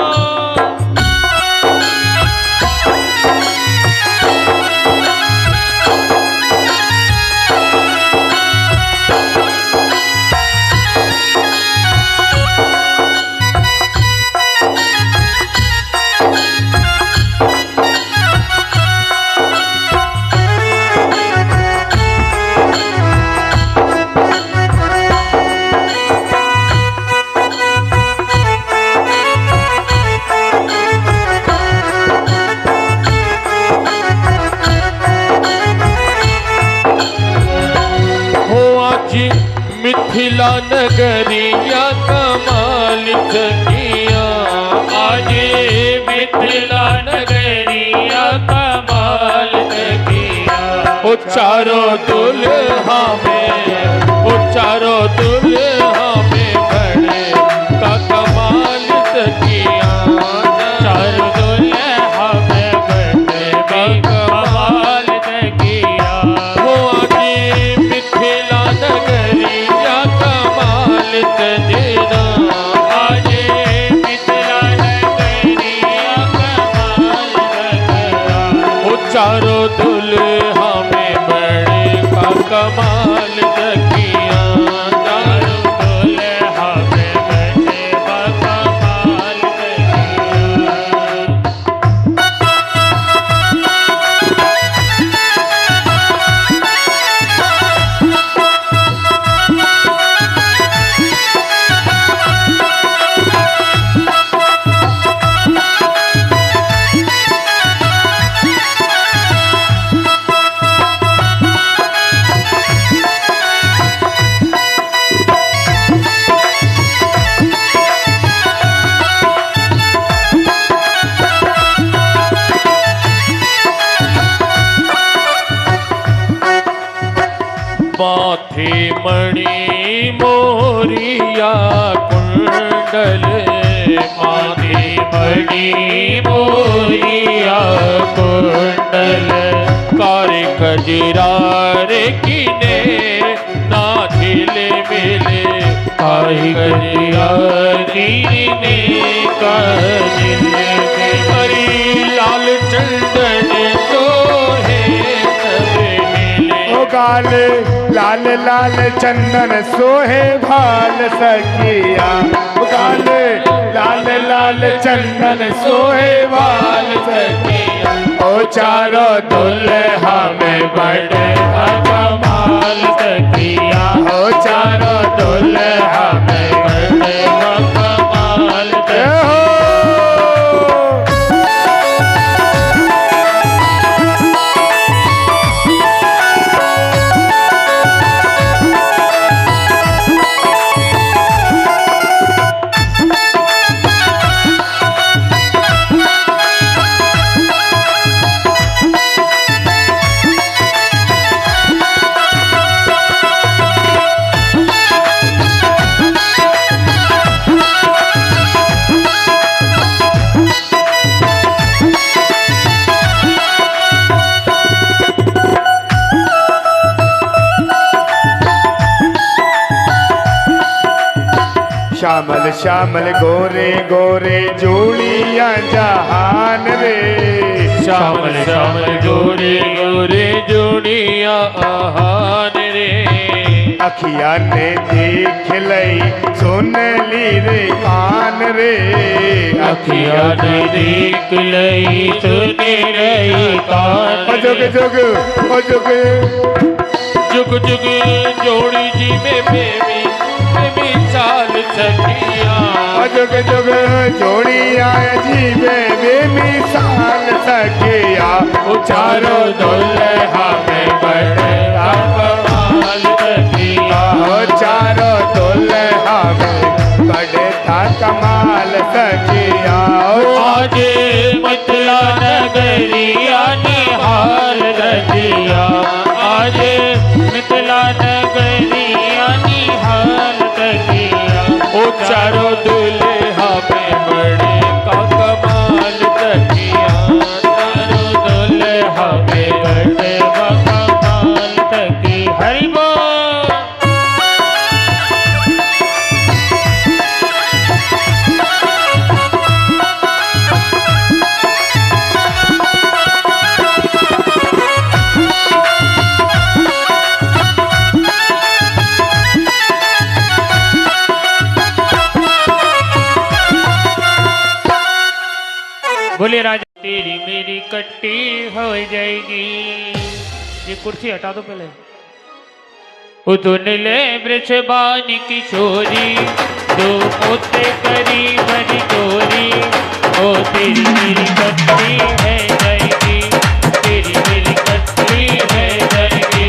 मिथिला नगरिया कमाल किया, आज मिथिला नगरिया कमाल किया। वो चारों दुल्हा में, वो चारों दुल्हा में बड़े का कमाल सखिया, चारों दुल्हा में बड़े का कमाल सखिया। वो आगे मिथिला नगरिया कमाल सजना, आजे मिथिला नगरिया कमाल सखिया। वो चारों दुल्हा में बड़े का कमाल सखिया, चारों दुल्हा में बड़े का कमाल सखिया। माथे मणि मोरिया कुंडल, माथे मणि मोरिया कुंडल, कार खजरार किने नाथिले मिले, काई कजियारी ने काजिल में। हरी लाल चंदन तो है सबे मिले, ओ गाल लाल लाल चंदन सोहे भाल सखिया, ओ गाल लाल लाल चंदन सोहे भाल सखिया। ओ चारों दुल्हा में बड़े कमाल सखिया, ओ चारों दुल्हा में बड़े कमाल सखिया। श्यामल श्यामल गोरे गोरे जोड़ियां जहान रे, श्यामल श्यामल गोरे गोरे जोड़िया आहान रे, अखिया ने देख लई सुन ली रे कान रे, अखिया ने देख लई सुने रही कान ओ जुग जुग ओ जुग जुग जुग जोड़ी जी में बेबी चाल सखिया, ओ जुग जुग जोड़ियां जीवे बेमिसाल सखिया। वो चारों दुल्हा में बड़े का कमाल सखिया, ओ चारों दुल्हा में बड़े था कमाल सखिया। ओ आजे मिथिला नगरिया निहाल सखिया, आजे मिथिला नगरिया निहाल सखिया। वो चारों दुल्हा में बड़े का कमाल सखिया, चारों दुल्हा में बड़े का कमाल सखिया। हरि बोल। बोले राजा तेरी मेरी कट्टी हो जाएगी। ये कुर्सी हटा दो पहले। उतुन ले वृषभान किशोरी, दो मोते करी बड़ी चोरी। ओ तेरी मेरी कट्टी है जाएगी, तेरी मेरी कट्टी है जाएगी।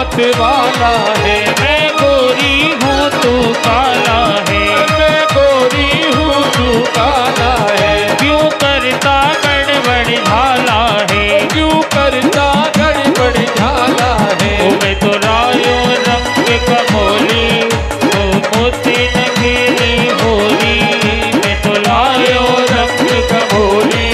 मत वाला है। मैं गोरी हूँ तू काला है, मैं गोरी हूँ तू काला है। क्यों करता गड़बड़ झाला है, क्यों करता गड़बड़ झाला है। ओ मैं तो रायो रंग कमोली, ओ मोती न खेली होली। मैं तो लायो रंग कमोली,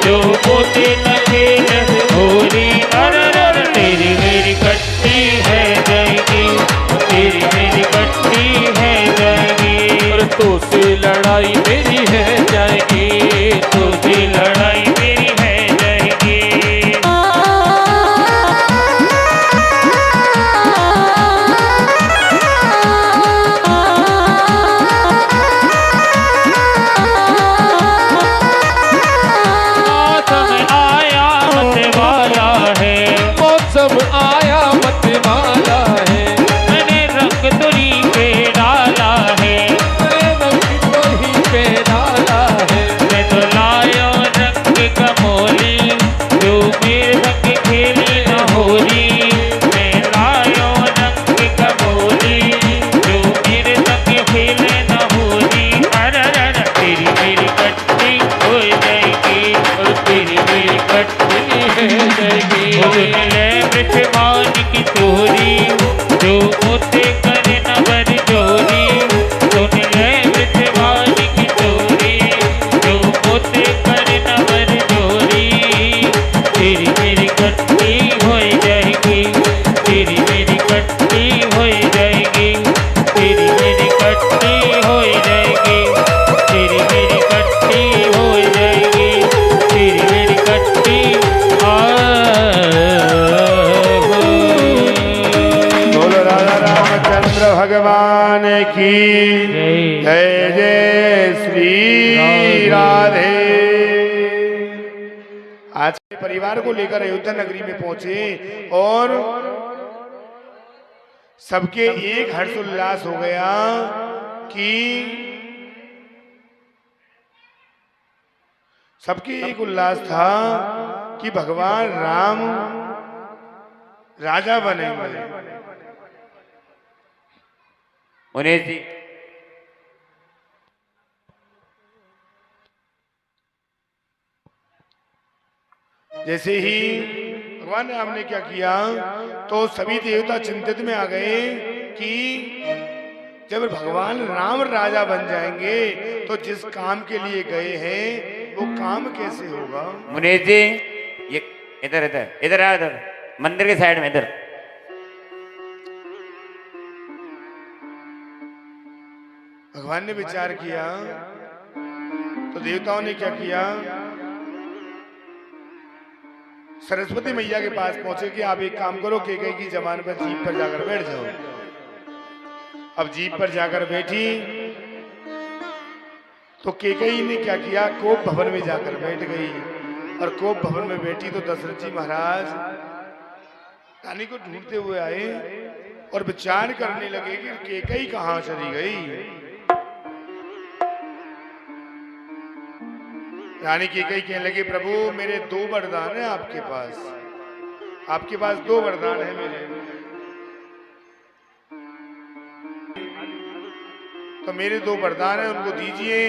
जो मोती न खेल होली। अरे अरे तेरी मेरी कट्टी है जाएगी, तेरी मेरी कट्टी है जाएगी। और तो से लड़ाई मेरी है जाएगी, तो से लड़ाई मेरी है जाएगी। मौसम आया मत वाला है, मौसम आया मत वाला है। मैंने रंग तुरी पे डाला है, मेरे रंग को ही पे डाला है। मैं तो लायो रंग कमोली, जो मेरे रंग खेली न होली। मैं लायो रंग कमोली, जो मेरे रंग खेले न होली। अरे अरे तेरी मेरी कट्टी हो जाएगी, और तेरी मेरी कट्टी है जाएगी। ले मृत्यमान की चोरी, जो मोते करे न बर जोरी। सुन ले मृत्यमान की चोरी, जो मोते करे न बर जोरी। तेरी मेरी कट्टी हो जाएगी, तेरी मेरी कट्टी हो जाएगी, तेरी मेरी कट्टी हो जाएगी, तेरी मेरी कट्टी हो जाएगी, तेरी मेरी कट्टी बोलो राधा रामचंद्र भगवान की जय जय श्री राधे। आज के परिवार को लेकर अयोध्या नगरी में पहुंचे और सबके एक हर्षोल्लास हो गया कि सबके एक उल्लास था कि भगवान राम राजा बनेंगे। मुनीश जी, जैसे ही भगवान राम ने क्या किया तो सभी देवता चिंतित में आ गए कि जब भगवान राम राजा बन जाएंगे तो जिस काम के लिए गए हैं वो काम कैसे होगा। मुनीश जी, ये इधर इधर इधर आ, इधर मंदिर के साइड में इधर। भगवान ने विचार किया तो देवताओं ने क्या किया, सरस्वती मैया के पास पहुंचे कि आप एक काम करो, केकई की जबान पर जीप पर जाकर बैठ जाओ। अब जीप पर जाकर बैठी तो केकई ने क्या किया, कोप भवन में जाकर बैठ गई। और कोप भवन में बैठी तो दशरथ जी महाराज रानी को ढूंढते हुए आए और विचार करने लगे कि केकई कहां चली गई। रानी केकई कहने लगे, प्रभु मेरे दो वरदान हैं आपके पास दो वरदान है मेरे, तो मेरे दो वरदान हैं उनको दीजिए।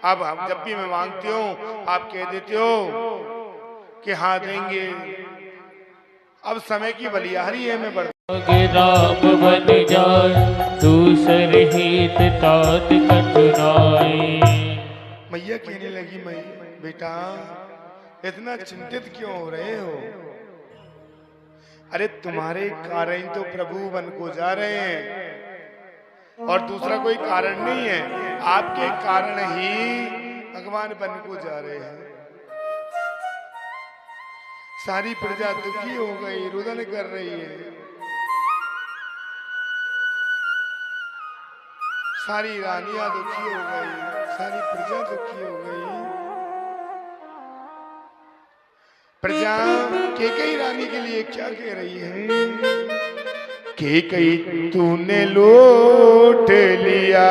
अब जब भी मैं मांगती हूँ आप कह देते हो कि हाँ देंगे। अब समय की बलिहारी है, मैं राम बन जाए दूसर हित तात कचुनाए। मैया कहने लगी, बेटा इतना चिंतित क्यों हो रहे हो? अरे तुम्हारे कारण तो प्रभु बन को जा रहे हैं और दूसरा कोई कारण नहीं है, आपके कारण ही भगवान बन को जा रहे हैं। सारी प्रजा दुखी हो गई, रुदन कर रही है, सारी रानियां दुखी हो गई, सारी प्रजा दुखी हो गई। प्रजा केकई रानी के लिए क्या कह रही है, केकई तूने लूट लिया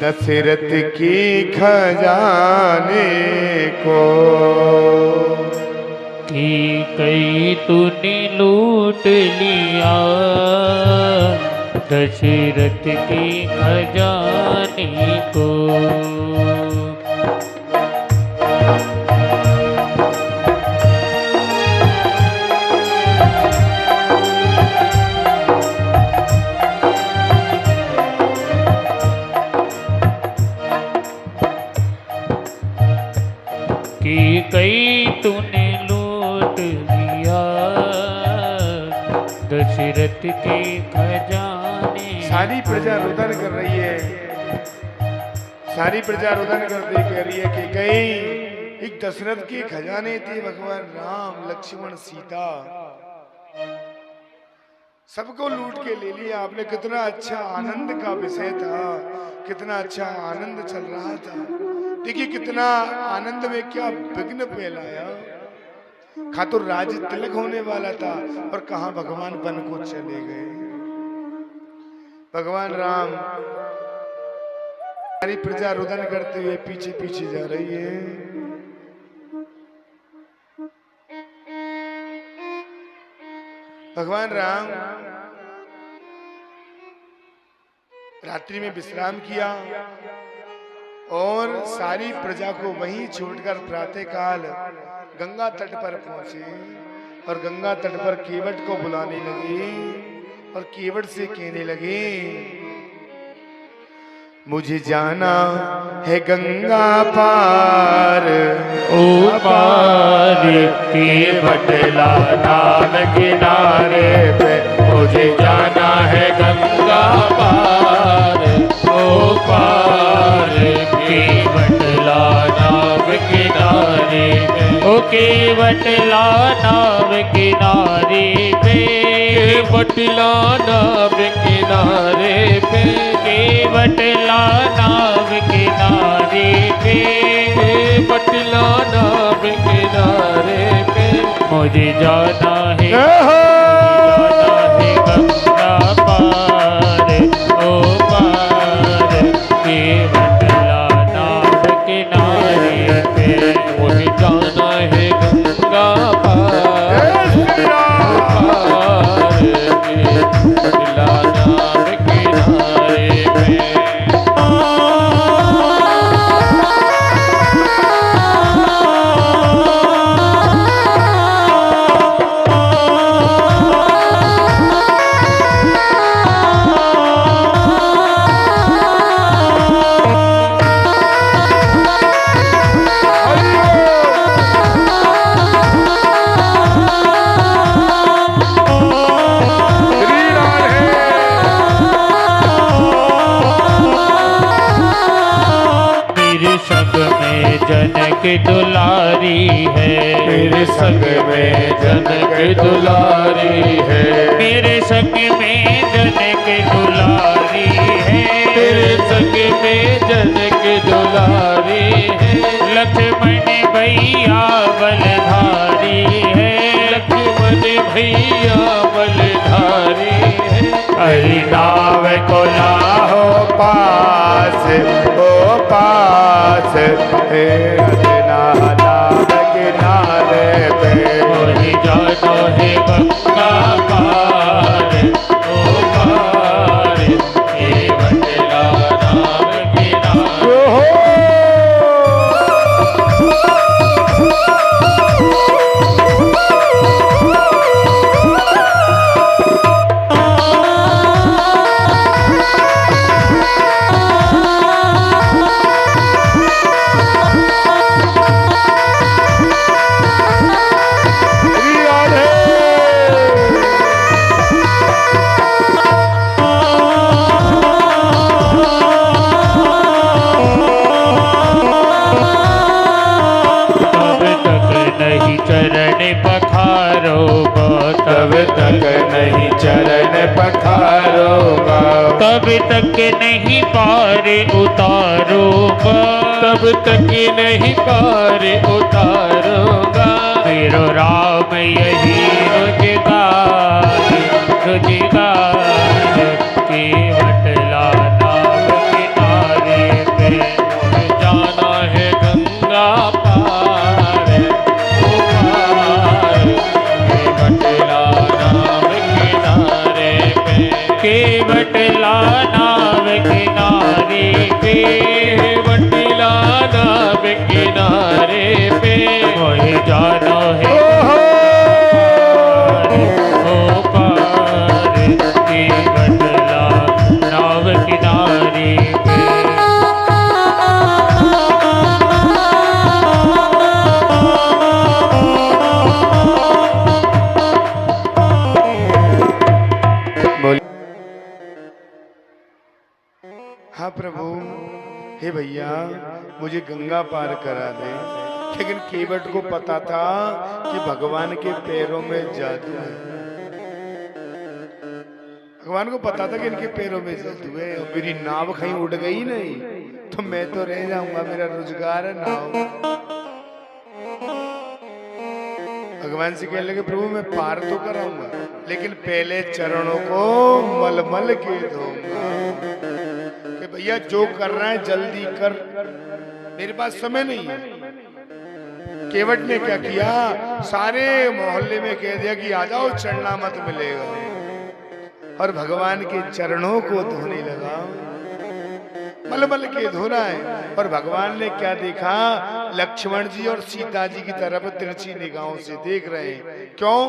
दशरथ की खजाने को। कई तूने लूट लिया दशरथ के खजाने को। कि कई तूने लूट लिया दशरथ के खजाने। सारी प्रजा रुदन कर रही है, सारी प्रजा रुदन करते कह रही है कि कई एक दशरथ के खजाने थे, भगवान राम लक्ष्मण सीता सबको लूट के ले लिया आपने। कितना अच्छा आनंद का विषय था, कितना अच्छा आनंद चल रहा था। देखिए कितना आनंद में क्या विघ्न फैलाया। खातुर राज तिलक होने वाला था और कहां भगवान बन को चले गए। भगवान राम सारी प्रजा रुदन करते हुए पीछे पीछे जा रही है। भगवान राम रात्रि में विश्राम किया और सारी प्रजा को वहीं छोड़कर प्रातःकाल गंगा तट पर पहुंचे और गंगा तट पर केवट को बुलाने लगे और केवट से कहने लगे, मुझे जाना है गंगा पार ओ पार केवट नाम किनारे पे। मुझे जाना है गंगा पार ओ पार केवट नाम किनारे पे। ओ केवट नाम किनारे पे। केवट नाम किनारे पे। केवट नाम किनारे पे। केवट नाम किनारे पे। मुझे जाना है गंगा पार ओ पार केवट नाम किनारे पे। मुझे जाना है गंगा पार केवट नाम किनारे पे। जनक दुलारी है। मेरे संग में जनक दुलारी है। मेरे संग में जनक दुलारी है। मेरे संग में जनक दुलारी है। लक्ष्मण भैया बलधारी है। लक्ष्मण भैया बलधारी है। हरि नाम को लाहो पास ओ पास नाम किनारे पे। मुझे जाना है गंगा पार ओ पार केवट नाम किनारे। तब तक नहीं चरण पखारूंगा। तब तक नहीं पार उतारूंगा। तब तक नहीं पार उतारूंगा। मेरो राम यही रोजगार रोजगार केवट नाम किनारे पे। मुझे जाना है गंगा पार ओ पार बटला नाव किनारे पे, बटिला नाव किनारे पे, कोई जानो है ओ पार की बटला नाव किनारे पे। हाँ प्रभु, हे भैया मुझे गंगा पार करा दे। लेकिन केवट को पता था कि भगवान के पैरों में जादू है। भगवान को पता था कि इनके पैरों में जादू है, और मेरी नाव कहीं उड़ गई नहीं तो मैं तो रह जाऊंगा, मेरा रोजगार है नाव। भगवान से कहने लगे प्रभु मैं पार तो कराऊंगा, लेकिन पहले चरणों को मलमल के धोऊंगा। कि भैया जो कर रहा है जल्दी कर, मेरे पास समय नहीं है। केवट ने क्या किया, सारे मोहल्ले में कह दिया कि आ जाओ चढ़ना मत मिलेगा, और भगवान के चरणों को धोने लगा। मलमल के धो रहा है, और भगवान ने क्या देखा, लक्ष्मण जी और सीता जी की तरफ तिरछी निगाहों से देख रहे हैं। क्यों?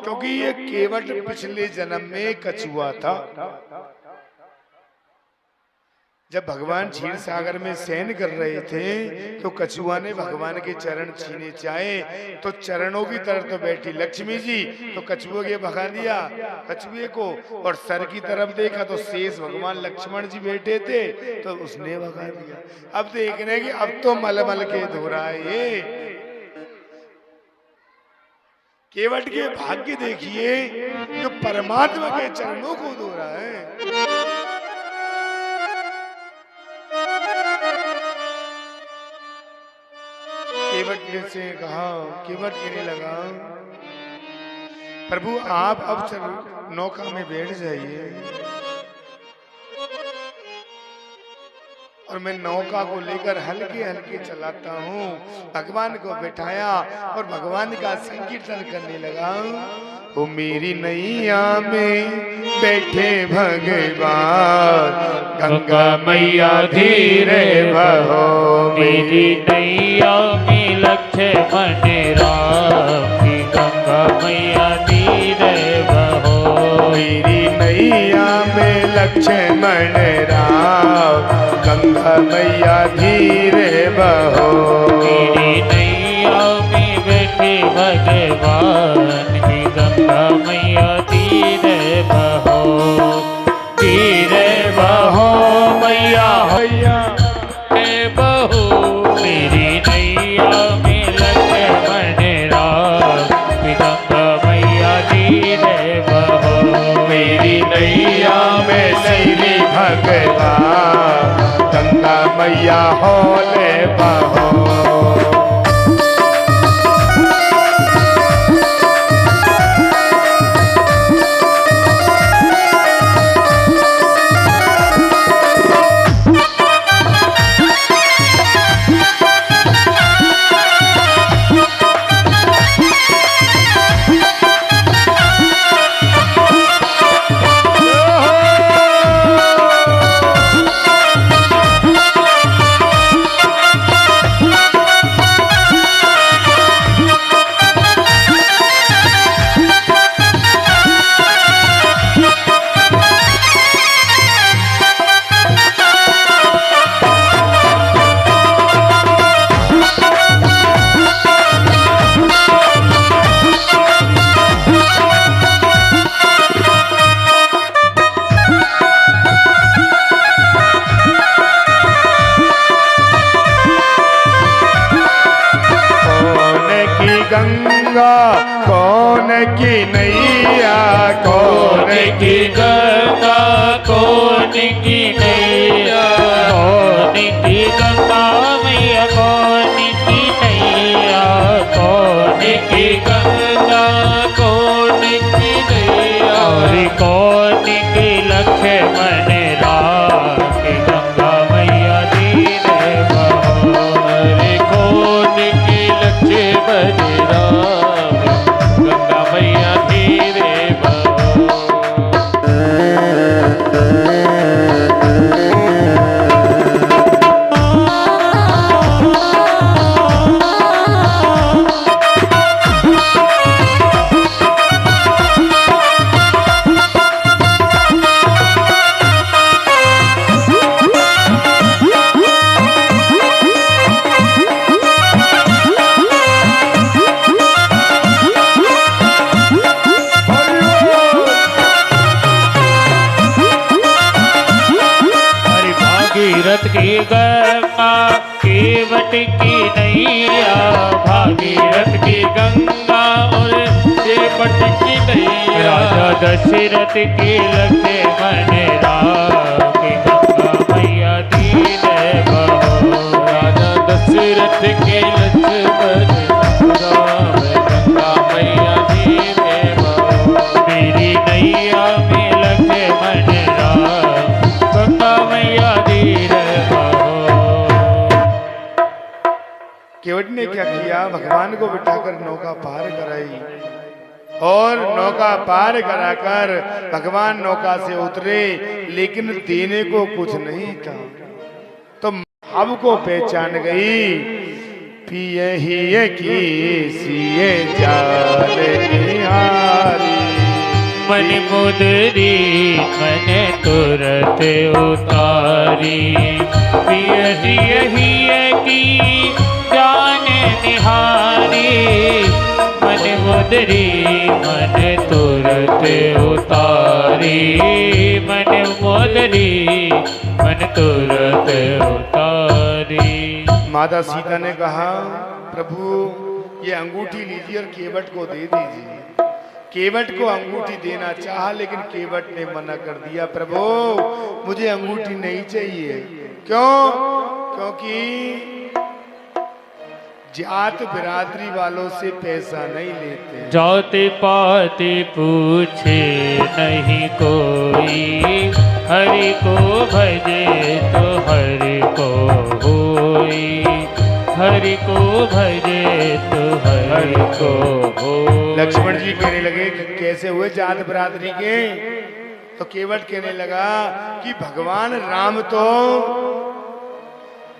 क्योंकि ये केवट पिछले जन्म में कछुआ था। जब भगवान क्षीर सागर में शयन कर रहे थे तो कछुआ ने भगवान के चरण छीने चाहे, तो चरणों की तरफ तो बैठी लक्ष्मी जी, तो कछुए के भगा दिया कछुए को, और सर की तरफ देखा तो शेष भगवान लक्ष्मण जी बैठे थे तो उसने भगा दिया। अब देख रहे हैं कि अब तो मलमल के धो रहा है ये। केवट के भाग्य देखिए जो परमात्मा के चरणों को धो रहा है। केवट ने से कहा, केवट कहने लगा प्रभु आप अब नौका में बैठ जाइए, और मैं नौका को लेकर हल्के हल्के चलाता हूँ। भगवान को बिठाया और भगवान का संकीर्तन करने लगा। वो मेरी नैया में बैठे भगवान, गंगा मैया धीरे बहो। मेरी नैया में लक्ष्मण राम की, गंगा मैया धीरे बहो। मेरी नैया में लक्ष्मण राम, गंगा मैया धीरे बहो। मेरी नैया में बैठे भगवान की, गंगा मैया धीरे बहो। धीरे बहो मैया भैया बहो। मेरी नैया में लक्ष्मण राम की, गंगा मैया धीरे बहो। मेरी नैया में श्री भगवान, गंगा मैया होले बहो। गंगा कौन की नैया, कौन की गंगा कौन की नैया, कौन की गंगा मैया कौन की नैया, कौन की गंगा कौन की नैया, और कौन की लक्ष्मण राम की, गंगा मैया धीरे बहो। अरे कौन की लक्ष्मण राम, गंगा मैया धीरे बहो। गंगा केवट की नैया, भागीरथ की गंगा और केवट की नैया, राजा दशरथ की लक्ष्मण राम की गंगा मैया दीन बहो। राजा दशरथ के लक्ष्मण राम गंगा मैया दीने बहो। मेरी नैया में लक्ष्मण राम गंगा मैया दीन बहो। केवट ने क्या किया, भगवान को बिठाकर नौका पार कराई और नौका पार कराकर भगवान नौका से उतरे, लेकिन देने को कुछ नहीं था। तो भाव को पहचान गई, पिए ही की सिए जाल निहारी। मन मुदरी मन तुरत उतारी, यही की जान निहारी। मन मुदरी मन तुरत उतारी, मन मुदरी मन तुरत उतारी। माता सीता ने कहा, प्रभु ये अंगूठी लीजिए और केवट को दे दीजिए। केवट को अंगूठी देना चाहा, लेकिन केवट ने मना कर दिया, प्रभु मुझे अंगूठी नहीं चाहिए। क्यों? क्योंकि जात बिरादरी वालों से पैसा नहीं लेते। जाति पाति पूछे नहीं कोई, हरि को भजे तो हरि को होई, हरि को भजे तो हरि को हो। लक्ष्मण जी कहने लगे कि कैसे हुए जात बिरादरी के? तो केवट कहने लगा कि भगवान राम तो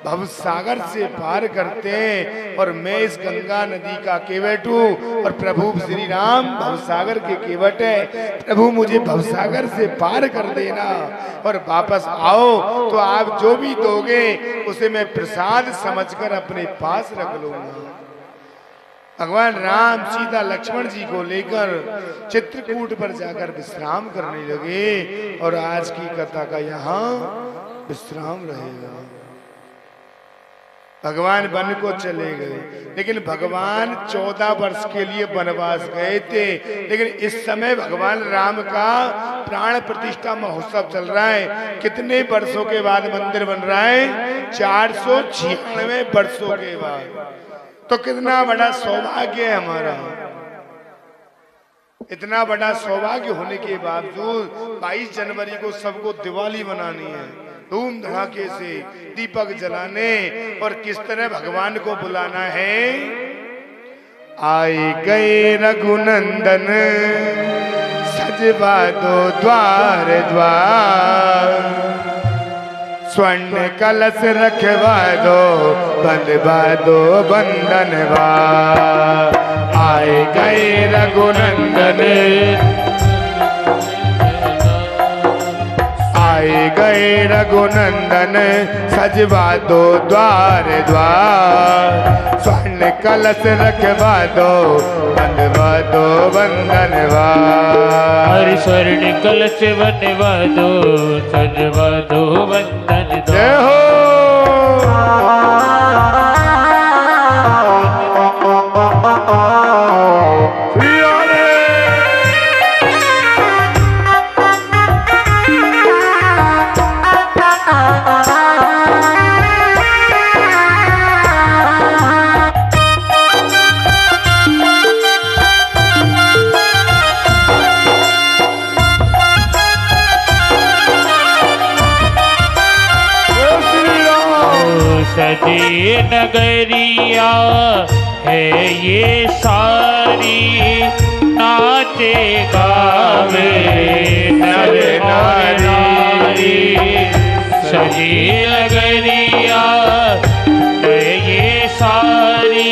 भवसागर से पार करते हैं और मैं इस गंगा नदी का केवट हूँ और प्रभु श्री राम भवसागर के केवट है। प्रभु मुझे भवसागर से पार कर देना और वापस आओ तो आप जो भी दोगे उसे मैं प्रसाद समझकर अपने पास रख लूंगा। भगवान राम सीता लक्ष्मण जी को लेकर चित्रकूट पर जाकर विश्राम करने लगे और आज की कथा का यहाँ विश्राम रहेगा। भगवान वन को चले गए, लेकिन भगवान 14 वर्ष के लिए वनवास गए थे। लेकिन इस समय भगवान राम का प्राण प्रतिष्ठा महोत्सव चल रहा है। कितने वर्षों के बाद मंदिर बन रहा है? 496 वर्षों के बाद। तो कितना बड़ा सौभाग्य है हमारा। इतना बड़ा सौभाग्य होने के बावजूद 22 जनवरी को सबको दिवाली मनानी है, धूम धड़ाके से दीपक जलाने और किस तरह भगवान को बुलाना है। आए गए रघुनंदन सजवा दो द्वार द्वार, स्वर्ण कलश रखवा दो बंधवा दो बंधनवार। आए गए रघुनंदन आए गए रघुनंदन सजवा दो द्वार द्वार, स्वर्ण कलश रखवा दो बंधवा दो बंधनवार। हरि स्वर्ण कलश बनवा दो सजवा दो बंधन दो। जय हो। सजी नगरिया है ये सारी, नाचे गावे नर नारी। सजी नगरिया है ये सारी,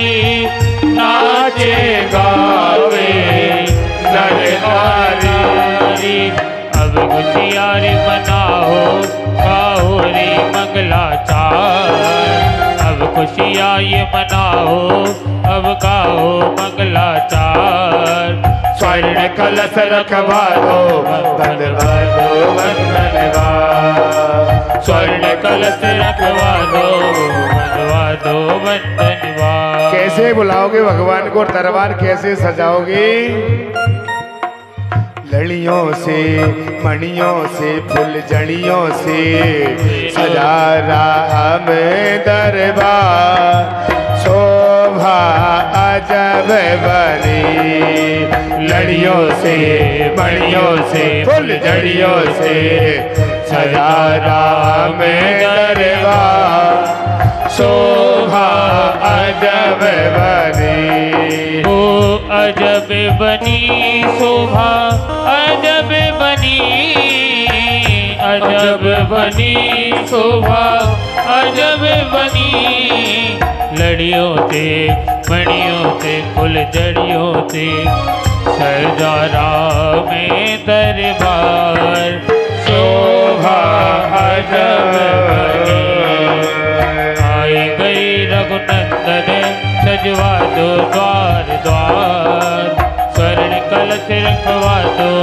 नाचे गावे नर नारी। अब खुशियार मनाओ गाओ रे मंगलाचार, अब खुशियाँ ये मनाओ अब गाओ मंगलाचार। स्वर्ण कलश रखवा दो बंधवा दो बंधनवार। स्वर्ण कलश रखवा दो बंधन वार। कैसे बुलाओगे भगवान को, दरबार कैसे सजाओगे? लड़ियों से मणियों से फुलझड़ियों से सजा राम दरबार, शोभा अजब बनी। लड़ियों से मणियों से फुलझड़ियों से सजा राम दरबार, शोभा अजब बनी। ओ अजब बनी शोभा अजब बनी, अजब बनी शोभा अजब बनी। लड़ियों से मणियों से फुलझड़ियों से सजा राम दरबार, शोभा अजब बनी। आई गई रघुनंदन सजवा दो द्वार द्वार, स्वर्ण कलश रखवा दो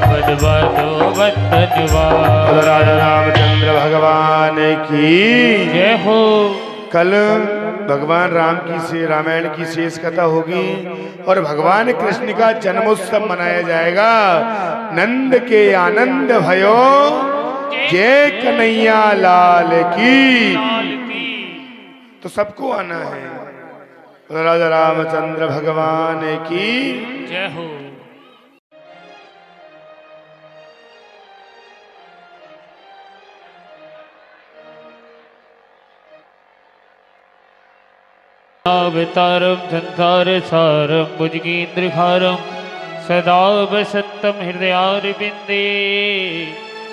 बंधवा दो बंधन वार। राजा रामचंद्र भगवान की जय हो। कल भगवान राम की से रामायण की शेष कथा होगी और भगवान कृष्ण का जन्मोत्सव मनाया जाएगा। नंद के आनंद भयो जय कन्हैया लाल की। तो सबको आना है। राजा रामचंद्र भगवान की जय हो। अवतारम संसार सारम भुजगेन्द्रहारम सदा वसंतम हृदयारविंदे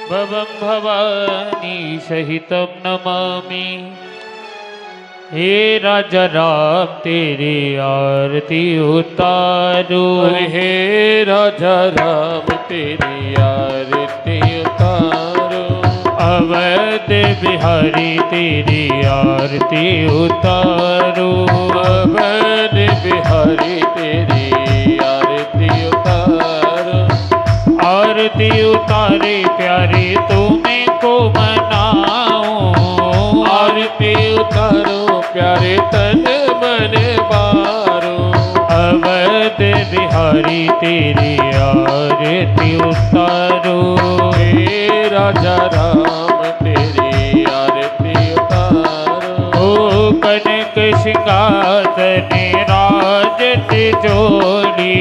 भवं भवानी सहितं नमामि। हे राजा राम तेरी आरती उतारो, हे राजा राम तेरी आरती उतारो। अवध बिहारी तेरी आरती उतारो, अवध बिहारी तेरी आरती उतारो। आरती उतारे प्यारे तुम्हें को मनाओ, आरती उतारो प्यारे तन मन बारो। अवध बिहारी तेरी आरती उतारो। हे राजा राम तेरी आरती उतारो। ओ कनक सिंहासन राजत जोड़ी,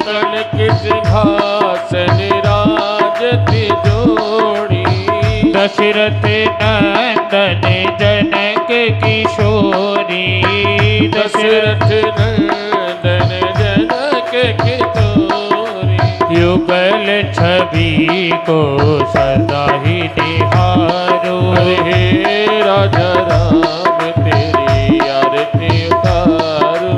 कनक सिंहासन राजत जोड़ी। दशरथ नंदन जनक किशोरी, दशरथ नंदन जनक किशोरी। युगल छवि को सदा ही निहारो। हे राजा राम तेरी आरती उतारो।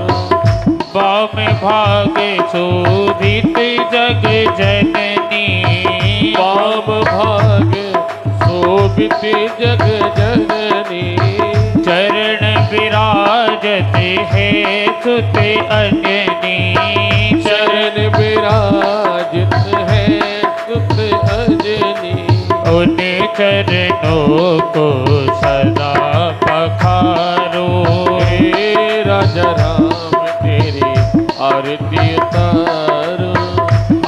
वाम भाग शोभित जग जननी, वाम भाग शोभित जग जननी। चरण विराजत है सुत अंजनी, चरण विराजित है सुत अंजनी। उन चरणों को सदा पखारो। हे राजा राम तेरी आरती उतारो।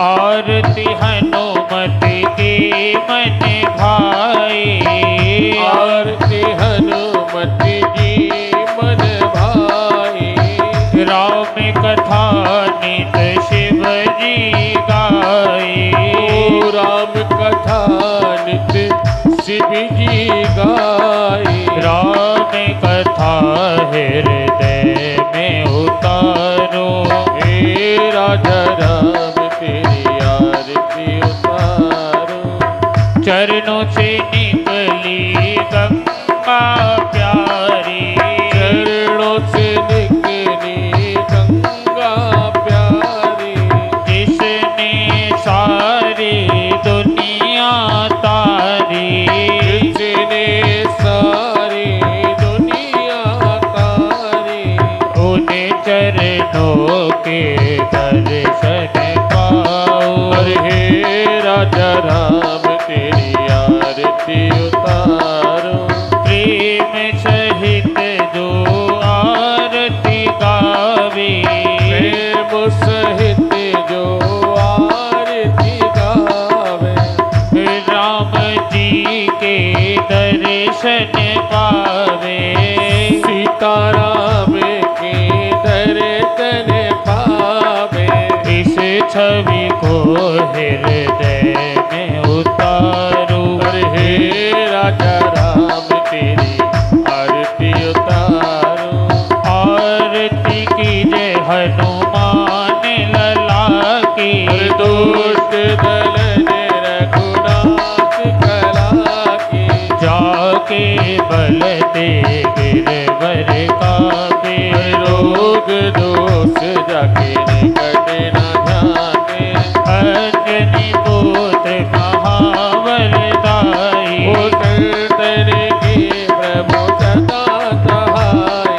आरती हनुमत की मन भाई, आरती हनुमत जी मन भाई। राम कथा नित शिव जी गाई, राम कथा नित शिव जी गाई। राम कथा हृदय में उतारो। हे राजा राम तेरी आरती उतारो। चरणों से निकली गंगा प्यारी, चरणों से निकली गंगा प्यारी। जिसने सारी दुनिया तारी, जिसने सारी दुनिया तारी। उन चरणों के दर्शन पाओ। हे राजा राम तेरी आरती उतारो। प्रेम सहित जो आरती गावे, राम जी के दर्शन पावे, सीताराम के दर्शन पावे। इस छवि को हृदय में उतारू, अरे हे राजा राम तेरी आरती उतारो। आरती कीजे हनुमान लला की, दुष्ट दलन रघुनाथ कला की, जाके बल दे गिरवर काबे, रोग दोष जाके निकट न जाने। अंजनी पुत्र महाबल दाई, ओ संतन के प्रभु सदा सहाय।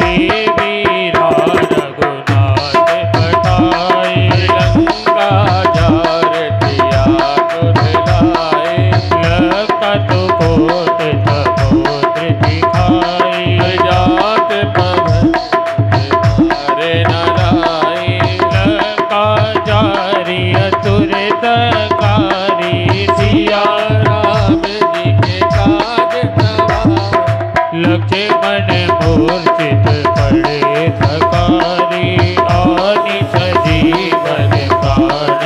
देवी रघुनाथ पठाई, लंका जार दिया तुझलाए, लखत कोट समुद्र दिखाई, जात पवन मारे नाराय। लंका जारी असुर तकारी, सिया राम जी के काज सवार, लक्ष्मण मूर्छित पड़े थकारी, आनि सजीवन प्राण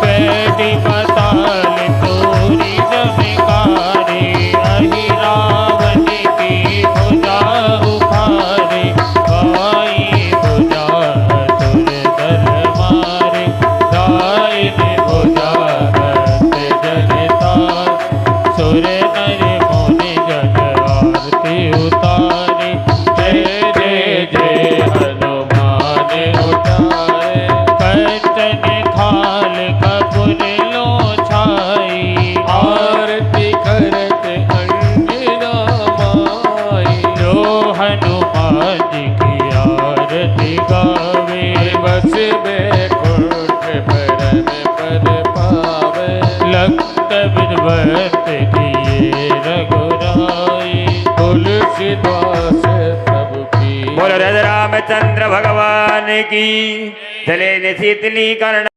पैटी पताल तोरी जमिकारी, अहि रावण की भुजा उखारे, बाई भुजा असुर दल मारे, दाहिनी भुजा हस्त जनतार, सुर नर मुनि जन आरती उतारे, जय जय जय हनुमान उतारे, कंचन थाल कपूर लो छाई, आरती करत अंजना माई। जो हनुमान जी की आरती गावे, बस बैकुंठ परम पद पावे, लंक विद्वत किए रघुराई, तुलसीदास प्रभु की। बोलो राजा रामचंद्र भगवान की। चले निशीतली कर्ण